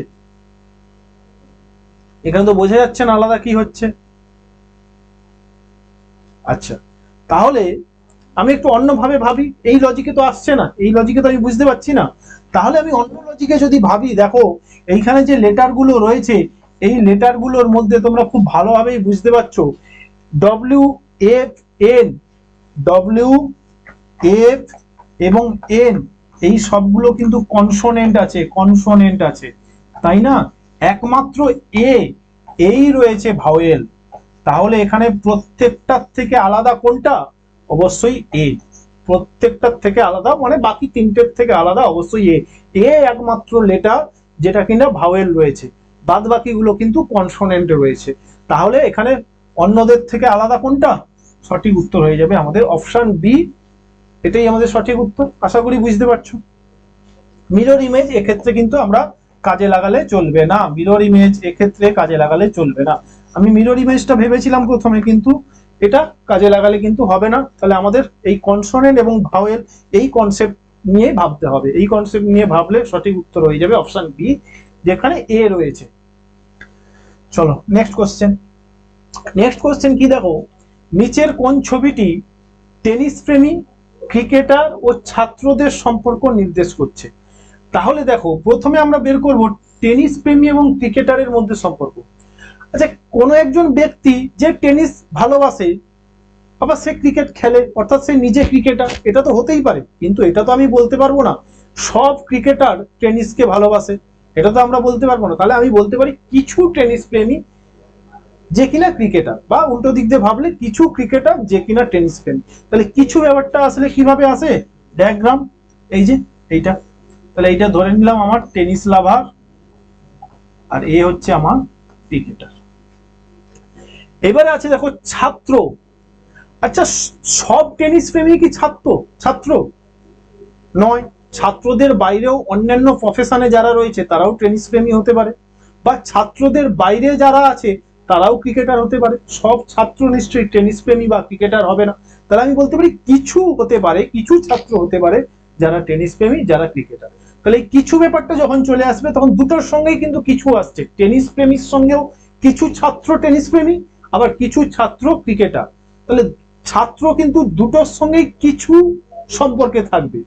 এখানে তো বোঝা যাচ্ছে না আলাদা কি হচ্ছে। আচ্ছা, তাহলে আমি একটু অন্যভাবে ভাবি। এই লজিকে তো আসছে না, এই লজিকে তো আমি বুঝতে পারছি না। তাহলে আমি অন্য লজিকে যদি ভাবি, দেখো এইখানে যে লেটার গুলো রয়েছে, এই লেটার গুলোর মধ্যে তোমরা খুব ভালোভাবেই বুঝতে পারছো, WFN, WF এবং এন, এই সবগুলো কিন্তু কনসোনেন্ট আছে, তাই না? একমাত্র এই রয়েছে ভাওয়েল। তাহলে এখানে প্রত্যেকটার থেকে আলাদা কোনটা? অবশ্যই এ। প্রত্যেকটার থেকে আলাদা মানে বাকি তিনটের থেকে আলাদা অবশ্যই এ একমাত্র লেটার যেটা কিনা ভাওয়েল রয়েছে, বাদ বাকিগুলো কিন্তু কনসোনেন্ট রয়েছে। তাহলে এখানে অন্যদের থেকে আলাদা কোনটা? সঠিক উত্তর হয়ে যাবে আমাদের অপশন বি, এটাই আমাদের সঠিক উত্তর। আশা করি বুঝতে পারছো। মিরর ইমেজ এক্ষেত্রে কিন্তু আমরা কাজে লাগালে চলবে না, মিরর ইমেজ এক্ষেত্রে কাজে লাগালে চলবে না। আমি মিরর ইমেজটা ভেবেছিলাম প্রথমে, কিন্তু এটা কাজে লাগালে কিন্তু হবে না। তাহলে আমাদের এই কনসোনেন্ট এবং ভাওয়েল এই কনসেপ্ট নিয়ে ভাবতে হবে, এই কনসেপ্ট নিয়ে ভাবলে সঠিক উত্তর হয়ে যাবে অপশন বি, যেখানে এ রয়েছে। চলো নেক্সট কোশ্চেন কি দেখো, নিচের কোন ছবিটি টেনিস প্রেমী, ক্রিকেটার ও ছাত্রদের সম্পর্ক নির্দেশ করছে? তাহলে দেখো, প্রথমে আমরা বের করব টেনিস প্রেমী এবং ক্রিকেটারের মধ্যে সম্পর্ক। আচ্ছা, কোন একজন ব্যক্তি যে টেনিস ভালোবাসে, আবার সে ক্রিকেট খেলে, অর্থাৎ সে নিজে ক্রিকেটার, এটা তো হতেই পারে। কিন্তু এটা তো আমি বলতে পারবো না সব ক্রিকেটার টেনিসকে ভালোবাসে, এটা তো আমরা বলতে পারবো না। তাহলে আমি বলতে পারি কিছু টেনিস প্রেমী যে কিনা ক্রিকেটার, বা উল্টো দিক দিয়ে ভাবলে কিছু ক্রিকেটার যে কিনা টেনিস প্রেমী। তাহলে কিছু ব্যাপারটা আসলে কিভাবে আসে, ডায়াগ্রাম এই যে এইটা। তাহলে এইটা ধরে নিলাম আমার টেনিস লাভার, আর এ হচ্ছে আমার ক্রিকেটার। এবারে আছে দেখো ছাত্র। আচ্ছা, সব টেনিস প্রেমী কি ছাত্র নয়? ছাত্রদের বাইরেও অন্যান্য প্রফেশনে যারা রয়েছে তারাও টেনিস প্রেমী হতে পারে, বা ছাত্রদের বাইরে যারা আছে তারাও ক্রিকেটার হতে পারে। সব ছাত্র নিশ্চয়ই টেনিস প্রেমী বা ক্রিকেটার হবে না। তাহলে আমি বলতে পারি কিছু হতে পারে, কিছু ছাত্র হতে পারে যারা টেনিস প্রেমী, যারা ক্রিকেটার। তাহলে এই কিছু ব্যাপারটা যখন চলে আসবে তখন দুটোর সঙ্গেই কিন্তু কিছু আসছে, টেনিস প্রেমীর সঙ্গেও কিছু ছাত্র টেনিস প্রেমী, আবার কিছু ছাত্র ক্রিকেটার। তাহলে ছাত্র কিন্তু দুটোর সঙ্গেই কিছু সম্পর্কে থাকবে।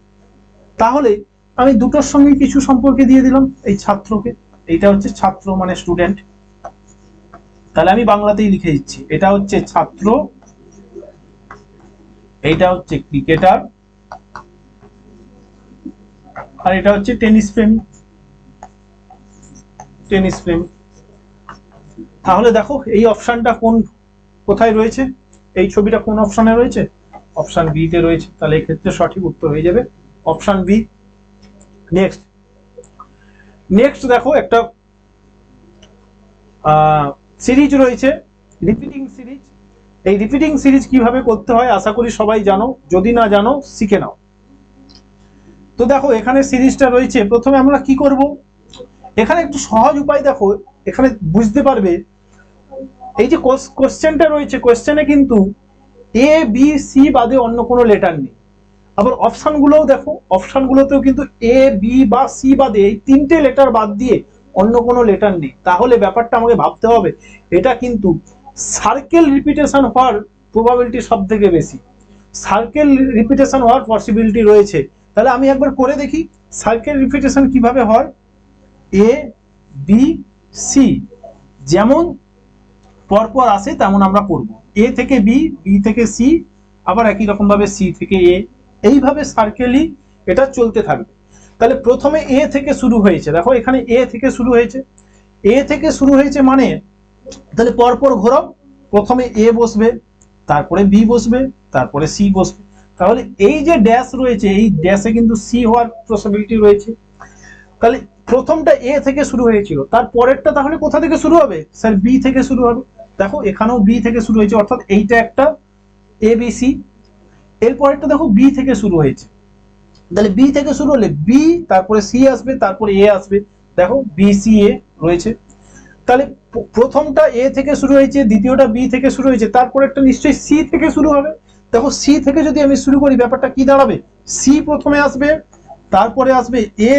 তাহলে আমি দুটোর সঙ্গে কিছু সম্পর্কে দিয়ে দিলাম এই ছাত্রকে। এইটা হচ্ছে ছাত্র মানে স্টুডেন্ট, তাহলে আমি বাংলাতেই লিখে দিচ্ছি, এটা হচ্ছে ছাত্র, এইটা হচ্ছে ক্রিকেটার, আর এটা হচ্ছে টেনিস প্রেমী। তাহলে দেখো এই অপশনটা কোথায় রয়েছে, এই ছবিটা কোন অপশনে রয়েছে? অপশন বি তে রয়েছে। তাহলে এই ক্ষেত্রে সঠিক উত্তর হয়ে যাবে অপশন বি। নেক্সট দেখো, একটা সিরিজ রয়েছে, রিপিটিং সিরিজ। এই রিপিটিং সিরিজ কিভাবে করতে হয় আশা করি সবাই জানো, যদি না জানো শিখে নাও। তো দেখো এখানে সিরিজটা রয়েছে, প্রথমে আমরা কি করব, এখানে একটু সহজ উপায় দেখো, এখানে বুঝতে পারবে এই যে কোশ্চেনটা রয়েছে, কোশ্চেনে কিন্তু এ বি সি বাদে অন্য কোনো লেটার নেই। আবার অপশন গুলোও দেখো, অপশন গুলোতেও কিন্তু এ বি বা সি বাদে এই তিনটে লেটার বাদ দিয়ে অন্য কোনো লেটার নেই। তাহলে ব্যাপারটা আমাকে ভাবতে হবে এটা কিন্তু সার্কেল রিপিটেশন হওয়ার প্রবাবিলিটি সব থেকে বেশি, সার্কেল রিপিটেশন হওয়ার পসিবিলিটি রয়েছে। তাহলে আমি একবার করে দেখি সার্কেল রিপিটেশন কিভাবে হয়। এ বি সি যেমন পরপর আসে তেমন আমরা করব, এ থেকে বি, বি থেকে সি, আবার একই রকম ভাবে সি থেকে এ, এইভাবে সার্কেলই এটা চলতে থাকবে। তাহলে প্রথমে এ থেকে শুরু হয়েছে, দেখো এখানে এ থেকে শুরু হয়েছে, এ থেকে শুরু হয়েছে মানে তাহলে পরপর ঘোরাও, প্রথমে এ বসবে, তারপরে বি বসবে, তারপরে সি বসবে। তাহলে এই যে ড্যাশ রয়েছে এই ড্যাশে কিন্তু সি হওয়ার পসিবিলিটি রয়েছে। তাহলে প্রথমটা এ থেকে শুরু হয়েছিল, তার পরেরটা তাহলে কোথা থেকে শুরু হবে? স্যার বি থেকে শুরু হবে। দেখো এখানেও বি থেকে শুরু হয়েছে, অর্থাৎ এইটা একটা এ বি সি। এর পরেরটা দেখো বি থেকে শুরু হয়েছে, তাহলে বি থেকে শুরু হলে বি, তারপরে সি আসবে, তারপরে এ আসবে। দেখো বি সি এ রয়েছে। তাহলে প্রথমটা এ থেকে শুরু হয়েছে, দ্বিতীয়টা বি থেকে শুরু হয়েছে, তারপরে একটা নিশ্চয়ই সি থেকে শুরু হবে। দেখো সি থেকে যদি আমি শুরু করি ব্যাপারটা কি দাঁড়াবে? সি প্রথমে আসবে, তারপরে আসবে এ,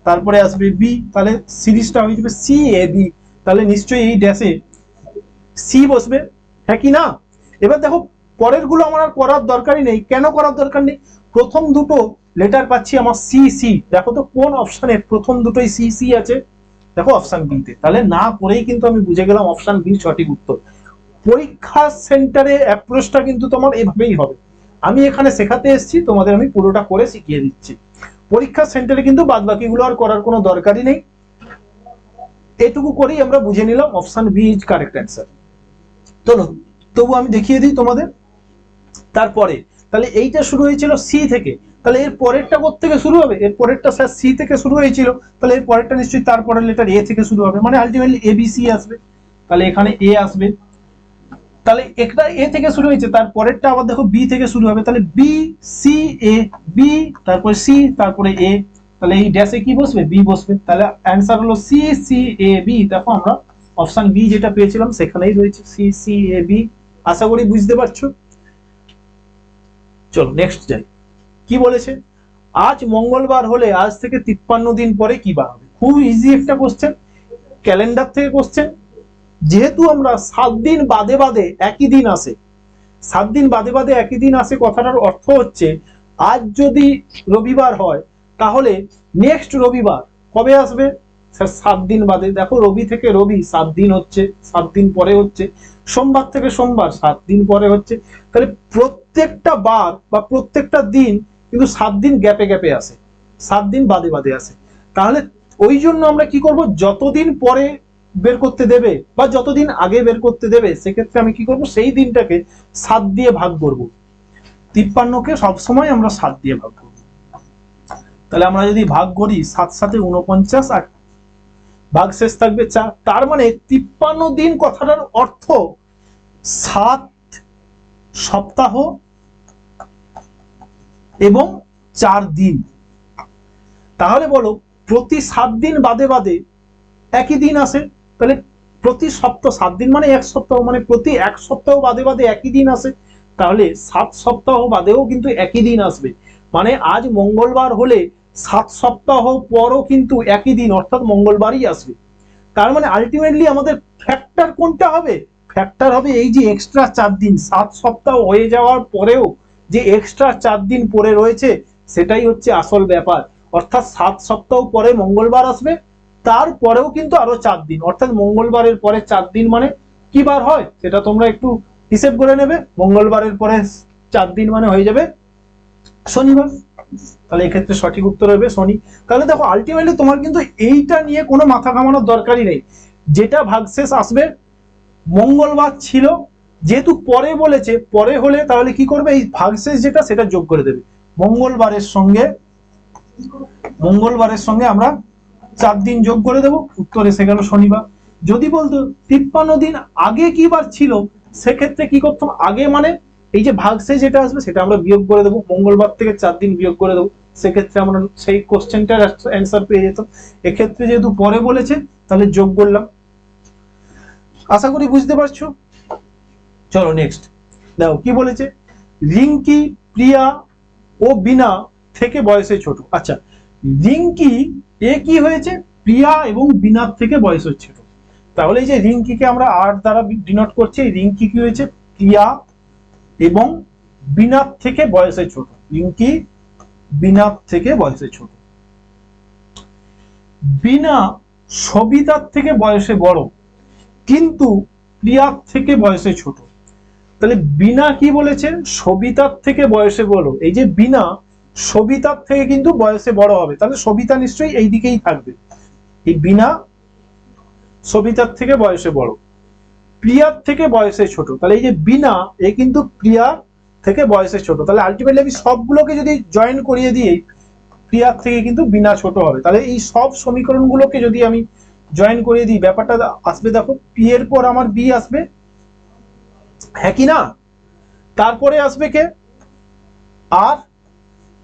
তারপরে আসবে বি, তাহলে সিরিজটা হয়ে যাবে সি এ বি। তাহলে নিশ্চয়ই এই ড্যাশে সি বসবে, হ্যাঁ কি না? এবার দেখো পরের গুলো আমার আর করার দরকারই নেই। কেন করার দরকার নেই? প্রথম দুটো লেটার পাচ্ছি আমার সি সি, দেখো তো কোন অপশনে প্রথম দুটোই সি সি আছে? দেখো অপশন বি তে। তাহলে না করেই কিন্তু আমি বুঝে গেলাম অপশন বি সঠিক উত্তর। পরীক্ষা সেন্টারে অ্যাপ্রোচটা কিন্তু তোমার এভাবেই হবে। আমি এখানে শেখাতে এসেছি, তোমাদের আমি পুরোটা করে শিখিয়ে দিচ্ছি। পরীক্ষা সেন্টারে কিন্তু বাদ বাকিগুলো আর করার কোনো দরকারই নেই। এটুকু করেই আমরা বুঝে নিলাম option B is correct answer. চলো তবু আমি দেখিয়ে দিই তোমাদের। তারপরে তাহলে এইটা শুরু হয়েছিল সি থেকে, তাহলে এর পরেরটা কোত্থেকে শুরু হবে? এর পরেরটা স্যার সি থেকে শুরু হয়েছিল, তাহলে এর পরেরটা নিশ্চয়ই তারপরের লেটার এ থেকে শুরু হবে, মানে আলটিমেটলি এ বি সি আসবে। তাহলে এখানে এ আসবে, তাহলে একটা এ থেকে শুরু হয়েছে, তার পরেরটা আবার দেখো বি থেকে শুরু হবে, তাহলে বি সি এ বি, তারপরে সি, তারপরে এ, তাহলে এই ড্যাশে কি বসবে? বি বসবে। তাহলে অ্যান্সার হলো সি সি এ বি। দেখো আমরা অপশন বি যেটা পেয়েছিলাম সেখানেই রয়েছে সি সি এ বি। আশা করি বুঝতে পারছো। চলো নেক্সট যাই। কি বলেছে? আজ মঙ্গলবার হলে আজ থেকে 53 দিন পরে কি বার হবে? খুব ইজি একটা কোশ্চেন, ক্যালেন্ডার থেকে কোশ্চেন। যেহেতু আমরা 7 দিন বাদে বাদে একই দিন আসে, 7 দিন বাদে বাদে একই দিন আসে, কথাটার অর্থ হচ্ছে আজ যদি রবিবার হয় তাহলে নেক্সট রবিবার কবে আসবে? স্যার 7 দিন বাদে। দেখো রবি থেকে রবি 7 দিন হচ্ছে, 7 দিন পরে হচ্ছে। সোমবার থেকে সোমবার 7 দিন পরে হচ্ছে। তাহলে প্রত্যেকটা বার বা প্রত্যেকটা দিন কিন্তু 7 দিন গ্যাপে গ্যাপে আসে, 7 দিন বাদে বাদে আসে। তাহলে ওই জন্য আমরা কি করব? যতদিন পরে বের করতে দেবে বা যতদিন আগে বের করতে দেবে সেক্ষেত্রে আমি কি করব? সেই দিনটাকে 7 দিয়ে ভাগ করব। 53 কে সবসময় আমরা 7 দিয়ে ভাগ করব। তাহলে আমরা যদি ভাগ করি 7 7 49, আর ভাগ শেষ থাকবে 4। তার মানে 53 দিন কথাটার অর্থ 7 সপ্তাহ এবং 4 দিন। তাহলে বলো প্রতি 7 দিন বাদে বাদে একই দিন আসে, তাহলে প্রতি সপ্তাহ 7 দিন মানে 1 সপ্তাহ, মানে প্রতি 1 সপ্তাহ বাদে বাদে একই দিন আসে। তাহলে 7 সপ্তাহ বাদেও কিন্তু একই দিন আসবে, মানে আজ মঙ্গলবার হলে 7 সপ্তাহ পরও কিন্তু একই দিন অর্থাৎ মঙ্গলবারই আসবে। তার মানে আলটিমেটলি আমাদের ফ্যাক্টর কোনটা হবে? ফ্যাক্টর হবে এই যে এক্সট্রা 4 দিন, 7 সপ্তাহ হয়ে যাওয়ার পরেও যে এক্সট্রা 4 দিন পরে রয়েছে সেটাই হচ্ছে আসল ব্যাপার। অর্থাৎ 7 সপ্তাহ পরে মঙ্গলবার আসবে, তারপরেও কিন্তু আরো 4 দিন, অর্থাৎ মঙ্গলবারের পরে 4 দিন মানে কি বার হয় সেটা তোমরা একটু হিসেব করে নেবে। মঙ্গলবারের পরে 4 দিন মানে হয়ে যাবে শনিবার। তাহলে এক্ষেত্রে সঠিক উত্তর হবে শনি। তাহলে দেখো আলটিমেটলি তোমার কিন্তু এইটা নিয়ে কোনো মাথা ঘামানোর দরকারই নেই। যেটা ভাগশেষ আসবে মঙ্গলবার ছিল, যেহেতু পরে বলেছে, পরে হলে তাহলে কি করবে? এই ভাগশেষ যেটা সেটা যোগ করে দেবে মঙ্গলবারের সঙ্গে আমরা 4 দিন যোগ করে দেবো, উত্তর এসে গেল শনিবার। যদি বলতো 53 দিন আগে কি বার ছিল সেক্ষেত্রে কি করতাম? আগে মানে এই যে ভাগশেষ যেটা আসবে সেটা আমরা বিয়োগ করে দেবো, মঙ্গলবার থেকে 4 দিন বিয়োগ করে দেবো, সেক্ষেত্রে আমরা সেই কোশ্চেনটার অ্যান্সার পেয়ে যেতাম। এক্ষেত্রে যেহেতু পরে বলেছে তাহলে যোগ করলাম। আশা করি বুঝতে পারছো। চলো নেক্সট দেখো কি বলেছে, রিঙ্কি প্রিয়া ও বিনা থেকে বয়সে ছোট। আচ্ছা, রিঙ্কি এ কি হয়েছে, প্রিয়া এবং বিনার থেকে বয়সে ছোট। তাহলে এই যে রিঙ্কিকে আমরা আর দ্বারা ডিনোট করছি, রিঙ্কি কি হয়েছে, প্রিয়া এবং বিনার থেকে বয়সে ছোট। রিঙ্কি বিনার থেকে বয়সে ছোট। বিনা সবিতার থেকে বয়সে বড় কিন্তু প্রিয়ার থেকে বয়সে ছোট। তাহলে বিনা কি বলেছে, সবিতার থেকে বয়সে বড়। এই যে বিনা সবিতার থেকে কিন্তু বয়সে বড় হবে, তাহলে সবিতা নিশ্চয়ই এই দিকেই থাকবে। এই বিনা সবিতার থেকে বয়সে বড়, প্রিয়ার থেকে বয়সে ছোট। তাহলে এই যে বিনা এ কিন্তু প্রিয়া থেকে বয়সে ছোট। তাহলে আলটিমেটলি আমি সবগুলোকে যদি জয়েন করিয়ে দিই, প্রিয়ার থেকে কিন্তু বিনা ছোট হবে। তাহলে এই সব সমীকরণগুলোকে যদি আমি জয়েন করিয়ে দিই, ব্যাপারটা আসবে দেখো, পি এর পর আমার বি আসবে, হ্যাঁ কি না? তারপরে আসবে কে, আর,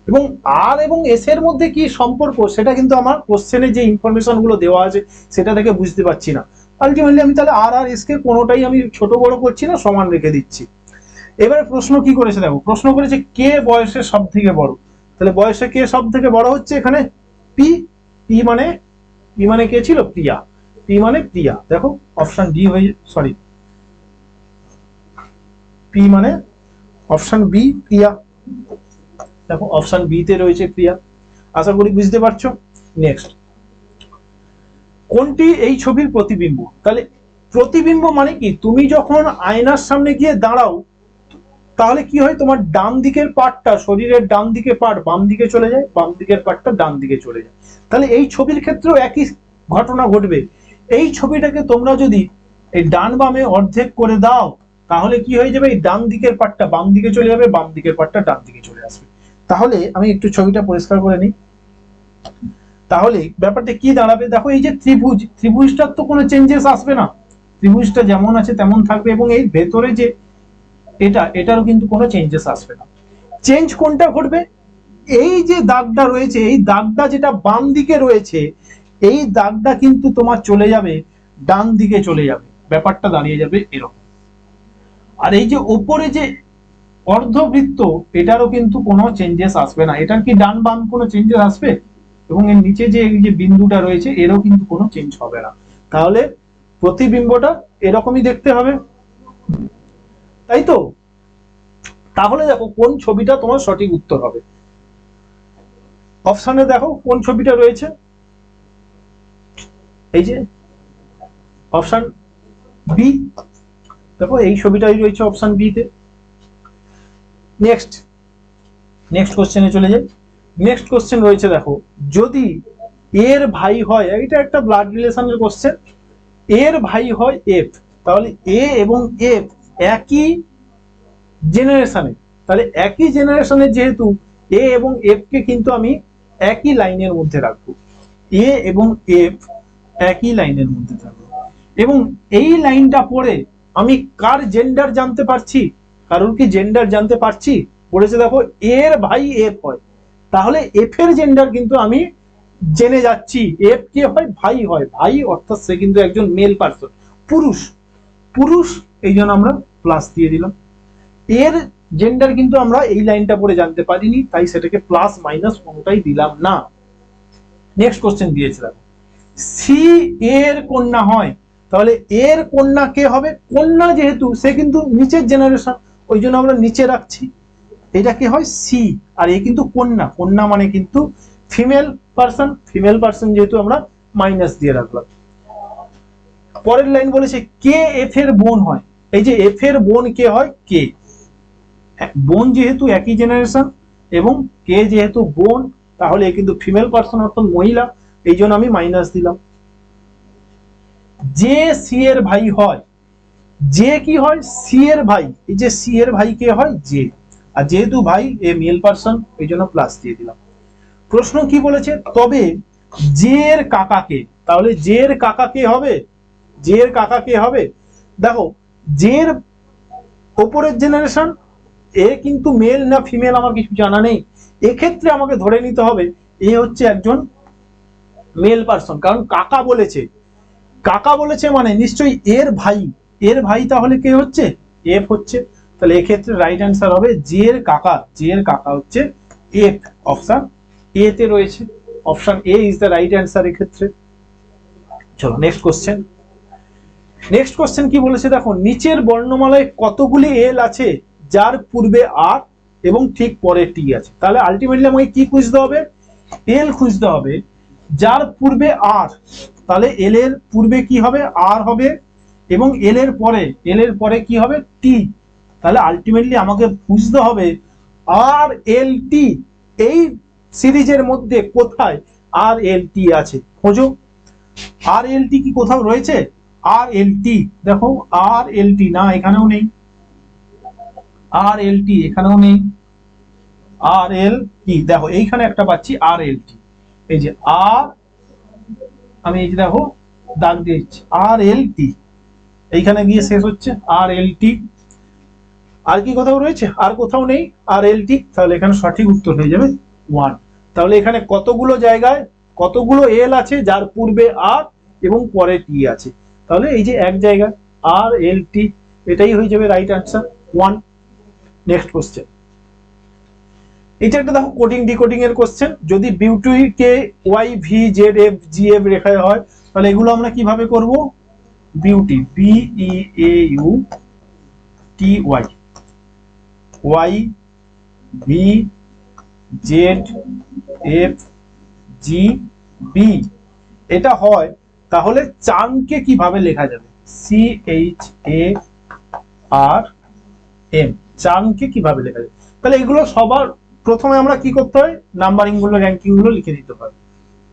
এবং আর এবং এস এর মধ্যে কি সম্পর্ক সেটা কিন্তু আমার কোশ্চেনে যে ইনফরমেশন গুলো দেওয়া আছে সেটা থেকে বুঝতে পারছি না। আলটিমেটলি আমি তাহলে আর আর এস কে কোনোটাই আমি ছোট বড় করছি না, সমান রেখে দিচ্ছি। এবারে প্রশ্ন কি করেছে দেখো, প্রশ্ন করেছে কে বয়সে সব থেকে বড়। তাহলে বয়সে কে সব থেকে বড় হচ্ছে, এখানে পি। পি মানে কে ছিল, প্রিয়া। পি মানে প্রিয়া। দেখো অপশন ডি হয়ে, সরি, পি মানে অপশন বি প্রিয়া। দেখো অপশন বি তে রয়েছে প্রিয়া। আশা করি বুঝতে পারছো। নেক্সট, কোনটি এই ছবির প্রতিবিম্ব। তাহলে প্রতিবিম্ব মানে কি, তুমি যখন আয়নার সামনে গিয়ে দাঁড়াও তাহলে কি হয়, তোমার ডান দিকের পার্টটা, শরীরের ডান দিকে পার্ট বাম দিকে চলে যায়, বাম দিকের পার্টটা ডান দিকে চলে যায়। তাহলে এই ছবির ক্ষেত্রেও একই ঘটনা ঘটবে। এই ছবিটাকে তোমরা যদি এই ডান বামে অর্ধেক করে দাও তাহলে কি হয়ে যাবে, এই ডান দিকের পার্টটা বাম দিকে চলে যাবে, বাম দিকের পার্টটা ডান দিকে চলে আসবে। তাহলে আমি একটু ছবিটা পরিষ্কার করে নিই। তাহলে ব্যাপারটা কি দাঁড়াবে, দেখো এই যে ত্রিভুজ, ত্রিভুজটার তো কোনো চেঞ্জেস আসবে না, ত্রিভুজটা যেমন আছে তেমন থাকবে, এবং এই ভেতরে যে এটারও কিন্তু কোনো চেঞ্জেস আসবে না। চেঞ্জ কোনটা ঘটবে, এই যে দাগটা রয়েছে, এই দাগটা যেটা বাম দিকে রয়েছে, এই দাগটা কিন্তু তোমার চলে যাবে ডান দিকে চলে যাবে, ব্যাপারটা দাঁড়িয়ে যাবে এরকম। আর এই যে ওপরে যে অর্ধবৃত্ত, এটারও কিন্তু কোনো চেঞ্জেস আসবে না। এটার কি ডান বাম কোনো চেঞ্জেস আসবে, এবং এর নিচে যে এই যে বিন্দুটা রয়েছে এরও কিন্তু কোনো চেঞ্জ হবে না। তাহলে প্রতিবিম্বটা এরকমই দেখতে হবে, তাই তো? তাহলে দেখো কোন ছবিটা তোমার সঠিক উত্তর হবে। অপশনে দেখো কোন ছবিটা রয়েছে, এই যে অপশন বি। দেখো এই ছবিটাই রয়েছে অপশন বি তে। নেক্সট কোশ্চেনে চলে যাই। নেক্সট কোশ্চেন রয়েছে দেখো, যদি এর ভাই হয়, এটা একটা ব্লাড রিলেশনের কোশ্চেন, এর ভাই হয় এফ, তাহলে এ এবং এফ একই জেনারেশনে। তাহলে একই জেনারেশনে যেহেতু এ এবং এফ কে কিন্তু আমি একই লাইনের মধ্যে রাখবো, এ এবং এফ একই লাইনের মধ্যে থাকবে। এবং এই লাইনটা পড়ে আমি কার জেন্ডার জানতে পারছি, কারোর কি জেন্ডার জানতে পারছি, বলেছে দেখো এর ভাই এফ হয়, তাহলে এফ এর জেন্ডার কিন্তু আমি জেনে যাচ্ছি। এফ কে হয়, ভাই হয়, ভাই অর্থাৎ সে কিন্তু একজন মেল পার্সন, পুরুষ, এই জন্য আমরা প্লাস দিয়ে দিলাম। এর জেন্ডার কিন্তু আমরা এই লাইনটা পড়ে জানতে পারিনি, তাই সেটাকে প্লাস মাইনাস কোনোটাই দিলাম না। নেক্সট কোশ্চেন দিয়েছে দেখো, সি এর কন্যা হয়, তাহলে এর কন্যা কে হবে, কন্যা যেহেতু সে কিন্তু নিচের জেনারেশন, ওই জন্য আমরা নিচে রাখছি। এটা কি হয়, সি, আর এ কিন্তু কন্যা মানে কিন্তু ফিমেল পার্সন, যেহেতু আমরা মাইনাস দিয়ে রাখলাম। পরের লাইন বলেছে কে এফ এর বোন হয়, এই যে এফ এর বোন কে হয়, কে। বোন যেহেতু একই জেনারেশন এবং কে যেহেতু বোন, তাহলে এ কিন্তু ফিমেল পার্সন অর্থাৎ মহিলা, এই জন্য আমি মাইনাস দিলাম। যে সি এর ভাই হয়, যে কি হয়, সি এর ভাই, এই যে সি এর ভাই কে হয়, যে, আর যেহেতু ভাই এ মেল পার্সন, এই জন্য প্লাস দিয়ে দিলাম। প্রশ্ন কি বলেছে, তবে যে এর কাকা কে, তাহলে যে এর কাকা কে হবে, যে এর কাকা কে হবে, দেখো যে এর ওপরের জেনারেশন, এ কিন্তু মেল না ফিমেল আমার কিছু জানা নেই, এক্ষেত্রে আমাকে ধরে নিতে হবে এ হচ্ছে একজন মেল পারসন, কারণ কাকা বলেছে, কাকা বলেছে মানে নিশ্চয়ই এর ভাই, এর ভাই তাহলে কে হচ্ছে, এফ হচ্ছে। তাহলে এক্ষেত্রে রাইট অ্যান্সার হবে জে এর কাকা, জে এর কাকা হচ্ছে এফ, অপশন এ তে রয়েছে, option A is the right answer এক্ষেত্রে। চলো নেক্সট কোশ্চেন। নেক্সট কোশ্চেন কি বলেছে দেখো, নিচের বর্ণমালায় কতগুলি এল আছে যার পূর্বে আর এবং ঠিক পরে টি আছে। তাহলে আলটিমেটলি আমাকে কি খুঁজতে হবে, এল খুঁজতে হবে যার পূর্বে আর, তাহলে এল এর পূর্বে কি হবে, আর হবে, এবং এল এর পরে কি হবে, টি। তাহলে আলটিমেটলি আমাকে বুঝতে হবে আর এল টি এই সিরিজের মধ্যে কোথায় আর এল টি আছে, খোঁজো। আর এল টি কি কোথাও রয়েছে, আর এল টি দেখো, আর এল টি না, এখানেও নেই, আর এল টি এখানেও নেই, আর এল টি দেখো এইখানে একটা পাচ্ছি আর এল টি, এই যে আর, আমি এই যে দেখো দাগ দিয়েছি আর এল টি, এইখানে গিয়ে শেষ হচ্ছে আর এল টি। আর কি কোথাও রয়েছে, আর কোথাও নেই আর এল টি, তাহলে এখানে সঠিক উত্তর হয়ে যাবে 1। তাহলে এখানে কতগুলো জায়গায় কতগুলো এল আছে যার পূর্বে আর এবং পরে টি আছে, তাহলে এই যে এক জায়গা আর এল টি, এটাই হয়ে যাবে রাইট অ্যান্সার 1। নেক্সট কোশ্চেন, এটা একটা দেখো কোডিং ডিকোডিং এর কোশ্চেন। যদি বিউটি কে Y V Z F G F রেখায় হয় তাহলে এগুলো আমরা কিভাবে করব, beauty B E A U T Y, Y V Z F G B এটা হয়, তাহলে চাংকে কিভাবে লেখা যাবে, C H A R M, চাংকে কিভাবে লেখা যাবে। তাহলে এগুলো সবার প্রথমে আমরা কি করতে হয়, নাম্বারিং গুলো র্যাঙ্কিং গুলো লিখে দিতে হয়।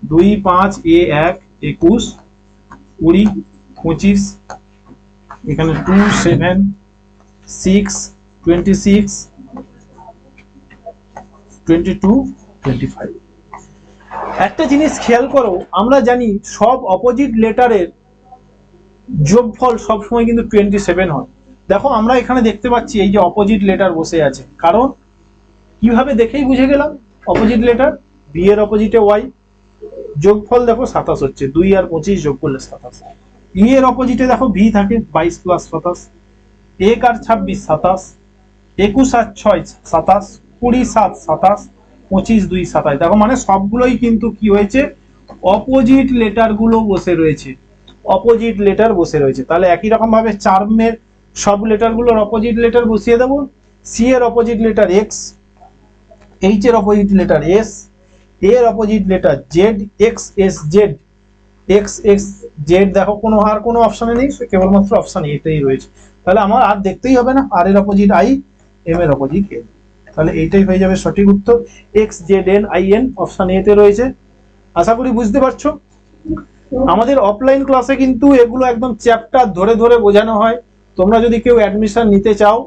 2 5 এ 1 21 20 25, এখানে 2 7 6 26 22 25। একটা জিনিস খেয়াল করো, আমরা জানি সব অপোজিট লেটারের যোগফল সবসময় কিন্তু 27 হয়। দেখো আমরা এখানে দেখতে পাচ্ছি এই যে অপোজিট লেটার বসে আছে, কারণ কিভাবে দেখেই বুঝে গেলাম অপোজিট লেটার, বি এর অপোজিটে ওয়াই, যোগফল দেখো 27 হচ্ছে, 2 আর 25 যোগ করলে 27। ই এর অপোজিটে দেখো ভি থাকে 22 প্লাস 27, 1 আর 26 27, 21 আর 6 27, 20 7 27, 25 2 27। দেখো মানে সবগুলোই কিন্তু কি হয়েছে, অপোজিট লেটার গুলো বসে রয়েছে, অপোজিট লেটার বসে রয়েছে। তাহলে একই রকম ভাবে চার্মের সব লেটার গুলোর অপোজিট লেটার বসিয়ে দেবো, সি এর অপোজিট লেটার এক্স, এইচ এর অপোজিট লেটার এস, এ এর opposite letter Z, x S Z, x x Z দেখো কোনো আর কোনো অপশনে নেই, কেবলমাত্র অপশন এটাই রয়েছে। তাহলে আমার আর দেখতেই হবে না, আর এর অপোজিট আই, এম এর অপোজিট এন, তাহলে এইটাই হয়ে যাবে সঠিক উত্তর, x Z N I N option A তে রয়েছে। আশা করি বুঝতে পারছো। আমাদের অফলাইন ক্লাসে কিন্তু এগুলো একদম চ্যাপ্টার ধরে ধরে বোঝানো হয়। তোমরা যদি কেউ অ্যাডমিশন নিতে চাও,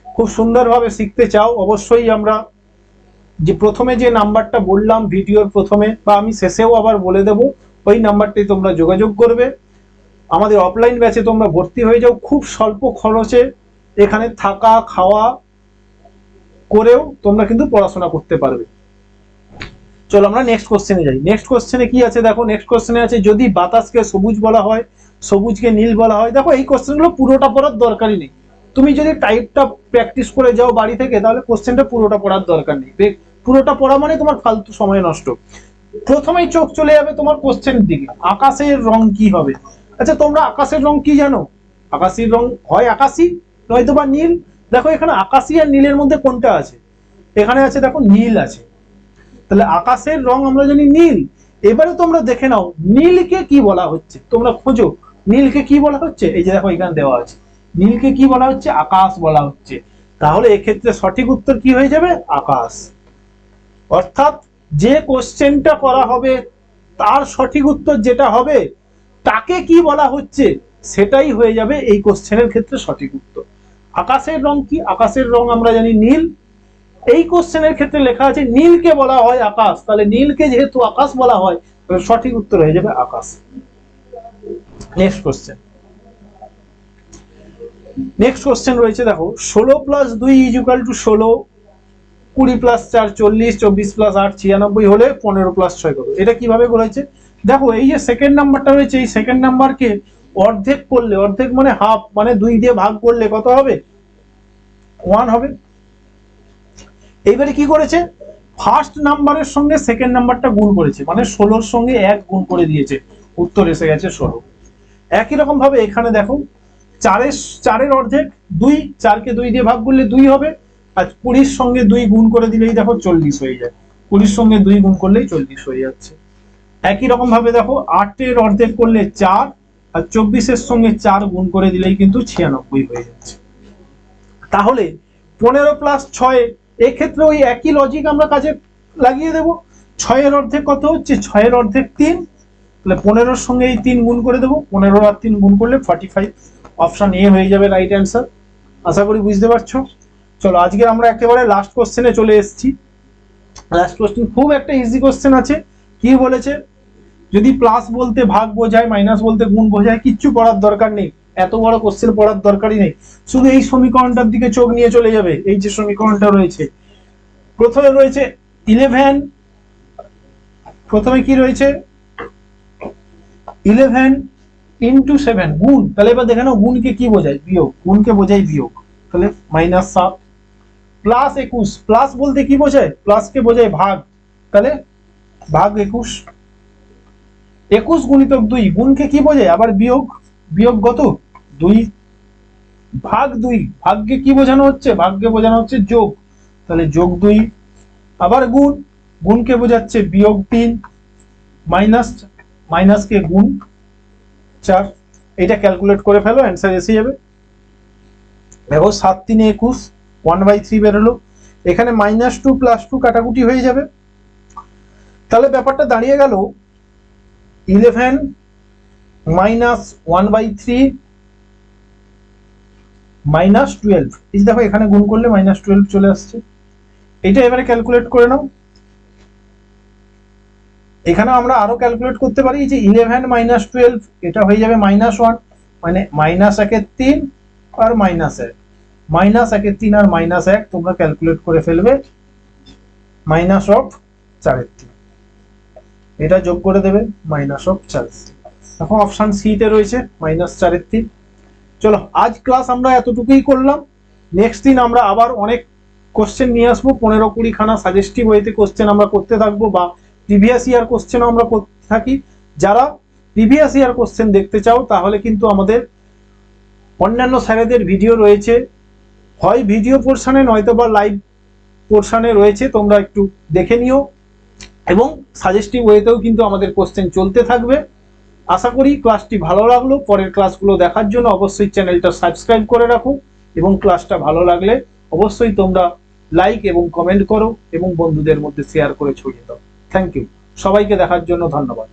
খুব সুন্দরভাবে শিখতে চাও, অবশ্যই আমরা যে প্রথমে যে নাম্বারটা বললাম ভিডিওর প্রথমে বা আমি শেষেও আবার বলে দেব, ওই নাম্বারটি তোমরা যোগাযোগ করবে। আমাদের অফলাইন ব্যাচে তোমরা ভর্তি হয়ে যাও, খুব স্বল্প খরচে এখানে থাকা খাওয়া করেও তোমরা কিন্তু পড়াশোনা করতে পারবে। চলো আমরা নেক্সট কোশ্চেনে যাই। নেক্সট কোশ্চেনে কি আছে দেখো, নেক্সট কোশ্চেনে আছে যদি বাতাসকে সবুজ বলা হয়, সবুজকে নীল বলা হয়। দেখো এই কোশ্চেনগুলো পুরোটা পড়ার দরকারই নেই, তুমি যদি টাইপটা প্র্যাকটিস করে যাও বাড়ি থেকে তাহলে কোশ্চেনটা পুরোটা পড়ার দরকার নেই, পুরোটা পড়া মানে তোমার ফালতু সময় নষ্ট। প্রথমেই চোখ চলে যাবে তোমার কোশ্চেনের দিকে, আকাশের রং কি হবে। আচ্ছা তোমরা আকাশের রং কি জানো, আকাশের রং হয় আকাশী নয়তো বা নীল। দেখো এখানে আকাশী আর নীলের মধ্যে কোনটা আছে, এখানে আছে দেখো নীল আছে, তাহলে আকাশের রং আমরা জানি নীল। এবারে তোমরা দেখে নাও নীলকে কি বলা হচ্ছে, তোমরা খোঁজো নীলকে কি বলা হচ্ছে, এই যে দেখো এখানে দেওয়া আছে, নীলকে কি বলা হচ্ছে, আকাশ বলা হচ্ছে। তাহলে এক্ষেত্রে সঠিক উত্তর কি হয়ে যাবে, আকাশ। অর্থাৎ যে কোশ্চেনটা করা হবে তার সঠিক উত্তর যেটা হবে তাকে কি বলা হচ্ছে সেটাই হয়ে যাবে এই কোশ্চেনের ক্ষেত্রে সঠিক উত্তর। আকাশের রং কি, আকাশের রং আমরা জানি নীল, এই কোশ্চেনের ক্ষেত্রে লেখা আছে নীলকে বলা হয় আকাশ, তাহলে নীলকে যেহেতু আকাশ বলা হয় তাহলে সঠিক উত্তর হয়ে যাবে আকাশ। নেক্সট কোশ্চেন, নেক্সট কোশ্চেন রয়েছে দেখো 16 + 2 = 16, 20 প্লাস 4 40, 24 প্লাস 8 96 হলে 15 প্লাস 6 কত? এটা কিভাবে করেছে দেখো, এই যে সেকেন্ড নাম্বারটা রয়েছে, এই সেকেন্ড নাম্বারকে অর্ধেক করলে, অর্ধেক মানে হাফ, মানে 2 দিয়ে ভাগ করলে কত হবে? 1 হবে। এইবারে কি করেছে, ফার্স্ট নাম্বারের সঙ্গে সেকেন্ড নাম্বারটা গুণ করেছে, মানে 16 সঙ্গে 1 গুণ করে দিয়েছে, উত্তর এসে গেছে 16। একই রকম ভাবে এখানে দেখো, 4 এর অর্ধেক 2, 4 কে 2 দিয়ে ভাগ করলে 2 হবে, আর 20 সঙ্গে 2 গুণ করে দিলেই দেখো 40 হয়ে যায়, 20 সঙ্গে 2 গুণ করলেই 40 হয়ে যাচ্ছে। একই রকম ভাবে দেখো, 8 এর অর্ধেক করলে 4, আর 24 এর সঙ্গে 4 গুণ করে দিলেই কিন্তু 96 হয়ে যাচ্ছে। তাহলে 15 প্লাস 6, এক্ষেত্রে ওই একই লজিক আমরা কাজে লাগিয়ে দেব। 6 এর অর্ধেক কত হচ্ছে? 6 এর অর্ধেক 3, তাহলে 15 সঙ্গে এই 3 গুণ করে দেবো, 15 আর 3 গুণ করলে 45। অপশন এ হয়ে যাবে রাইট অ্যান্সার। আশা করি বুঝতে পারছো। চলো আজকে আমরা একেবারে লাস্ট কোশ্চেনে চলে এসেছি। লাস্ট কোশ্চেন খুব একটা ইজি কোশ্চেন আছে। কি বলেছে, যদি প্লাস বলতে ভাগ বোঝায়, মাইনাস বলতে গুণ বোঝায়, কিচ্ছু পড়ার দরকার নেই, এত বড় কোশ্চেন পড়ার দরকারই নেই, শুধু এই সমীকরণটার দিকে চোখ নিয়ে চলে যাবে। এই যে সমীকরণটা রয়েছে, প্রথমে রয়েছে 11, প্রথমে কি রয়েছে 11 ইন্টু 7 গুণ, তাহলে এবার দেখে নাও গুণকে কি বোঝায়? বিয়োগ, গুণকে বোঝায় বিয়োগ, তাহলে -7 প্লাস 21, প্লাস বলতে কি বোঝায়? প্লাসকে বোঝায় ভাগ, তাহলে ভাগ 21, 21 গুণিতক 2, গুণকে কি বোঝায়? আবার বিয়োগ, বিয়োগ কত? 2 ভাগ 2, ভাগকে কি বোঝানো হচ্ছে? ভাগকে বোঝানো হচ্ছে যোগ, তাহলে যোগ 2, আবার গুণ, গুণকে বোঝাচ্ছে বিয়োগ 3, মাইনাস, মাইনাসকে গুণ 4। এটা ক্যালকুলেট করে ফেলো, অ্যান্সার এসে যাবে। দেখো 7 3 21, 1/3 বেরোলো। এখানে -2 + 2 কাটাকুটি হয়ে যাবে, তাহলে ব্যাপারটা দাঁড়িয়ে গেল 11 - 1/3 -12। এই দেখো এখানে গুণ করলে -12 চলে আসছে। এটা এবারে ক্যালকুলেট করে নাও। এখানে আমরা আরো ক্যালকুলেট করতে পারি যে 11 - 12, এটা হয়ে যাবে -1, মানে -1 3 আর -1, -1 3 আর -1 তোমরা ক্যালকুলেট করে ফেলবে, -4 এটা যোগ করে দেবে, -4। এখন অপশন সি তে রয়েছে -4 3। চলো আজ ক্লাস আমরা এতটুকুই করলাম। নেক্সট দিন আমরা আবার অনেক কোশ্চেন নিয়ে আসবো, 15-20 খানা সাজেস্টিভ ওয়েতে কোশ্চেন আমরা করতে থাকবো, বা প্রিভিয়াস ইয়ার কোশ্চেনও আমরা করতে থাকি। যারা প্রিভিয়াস ইয়ার কোশ্চেন দেখতে চাও তাহলে কিন্তু আমাদের অন্যান্য স্যারেদের ভিডিও রয়েছে, হয় ভিডিও পোর্শনে নয়তো বা লাইভ পোর্শনে রয়েছে, তোমরা একটু দেখে নিও। এবং সাজেস্টিভ ওয়েতেও কিন্তু আমাদের কোশ্চেন চলতে থাকবে। আশা করি ক্লাসটি ভালো লাগলো। পরের ক্লাসগুলো দেখার জন্য অবশ্যই চ্যানেলটা সাবস্ক্রাইব করে রাখো, এবং ক্লাসটা ভালো লাগলে অবশ্যই তোমরা লাইক এবং কমেন্ট করো এবং বন্ধুদের মধ্যে শেয়ার করে ছড়িয়ে দাও। থ্যাংক ইউ, সবাইকে দেখার জন্য ধন্যবাদ।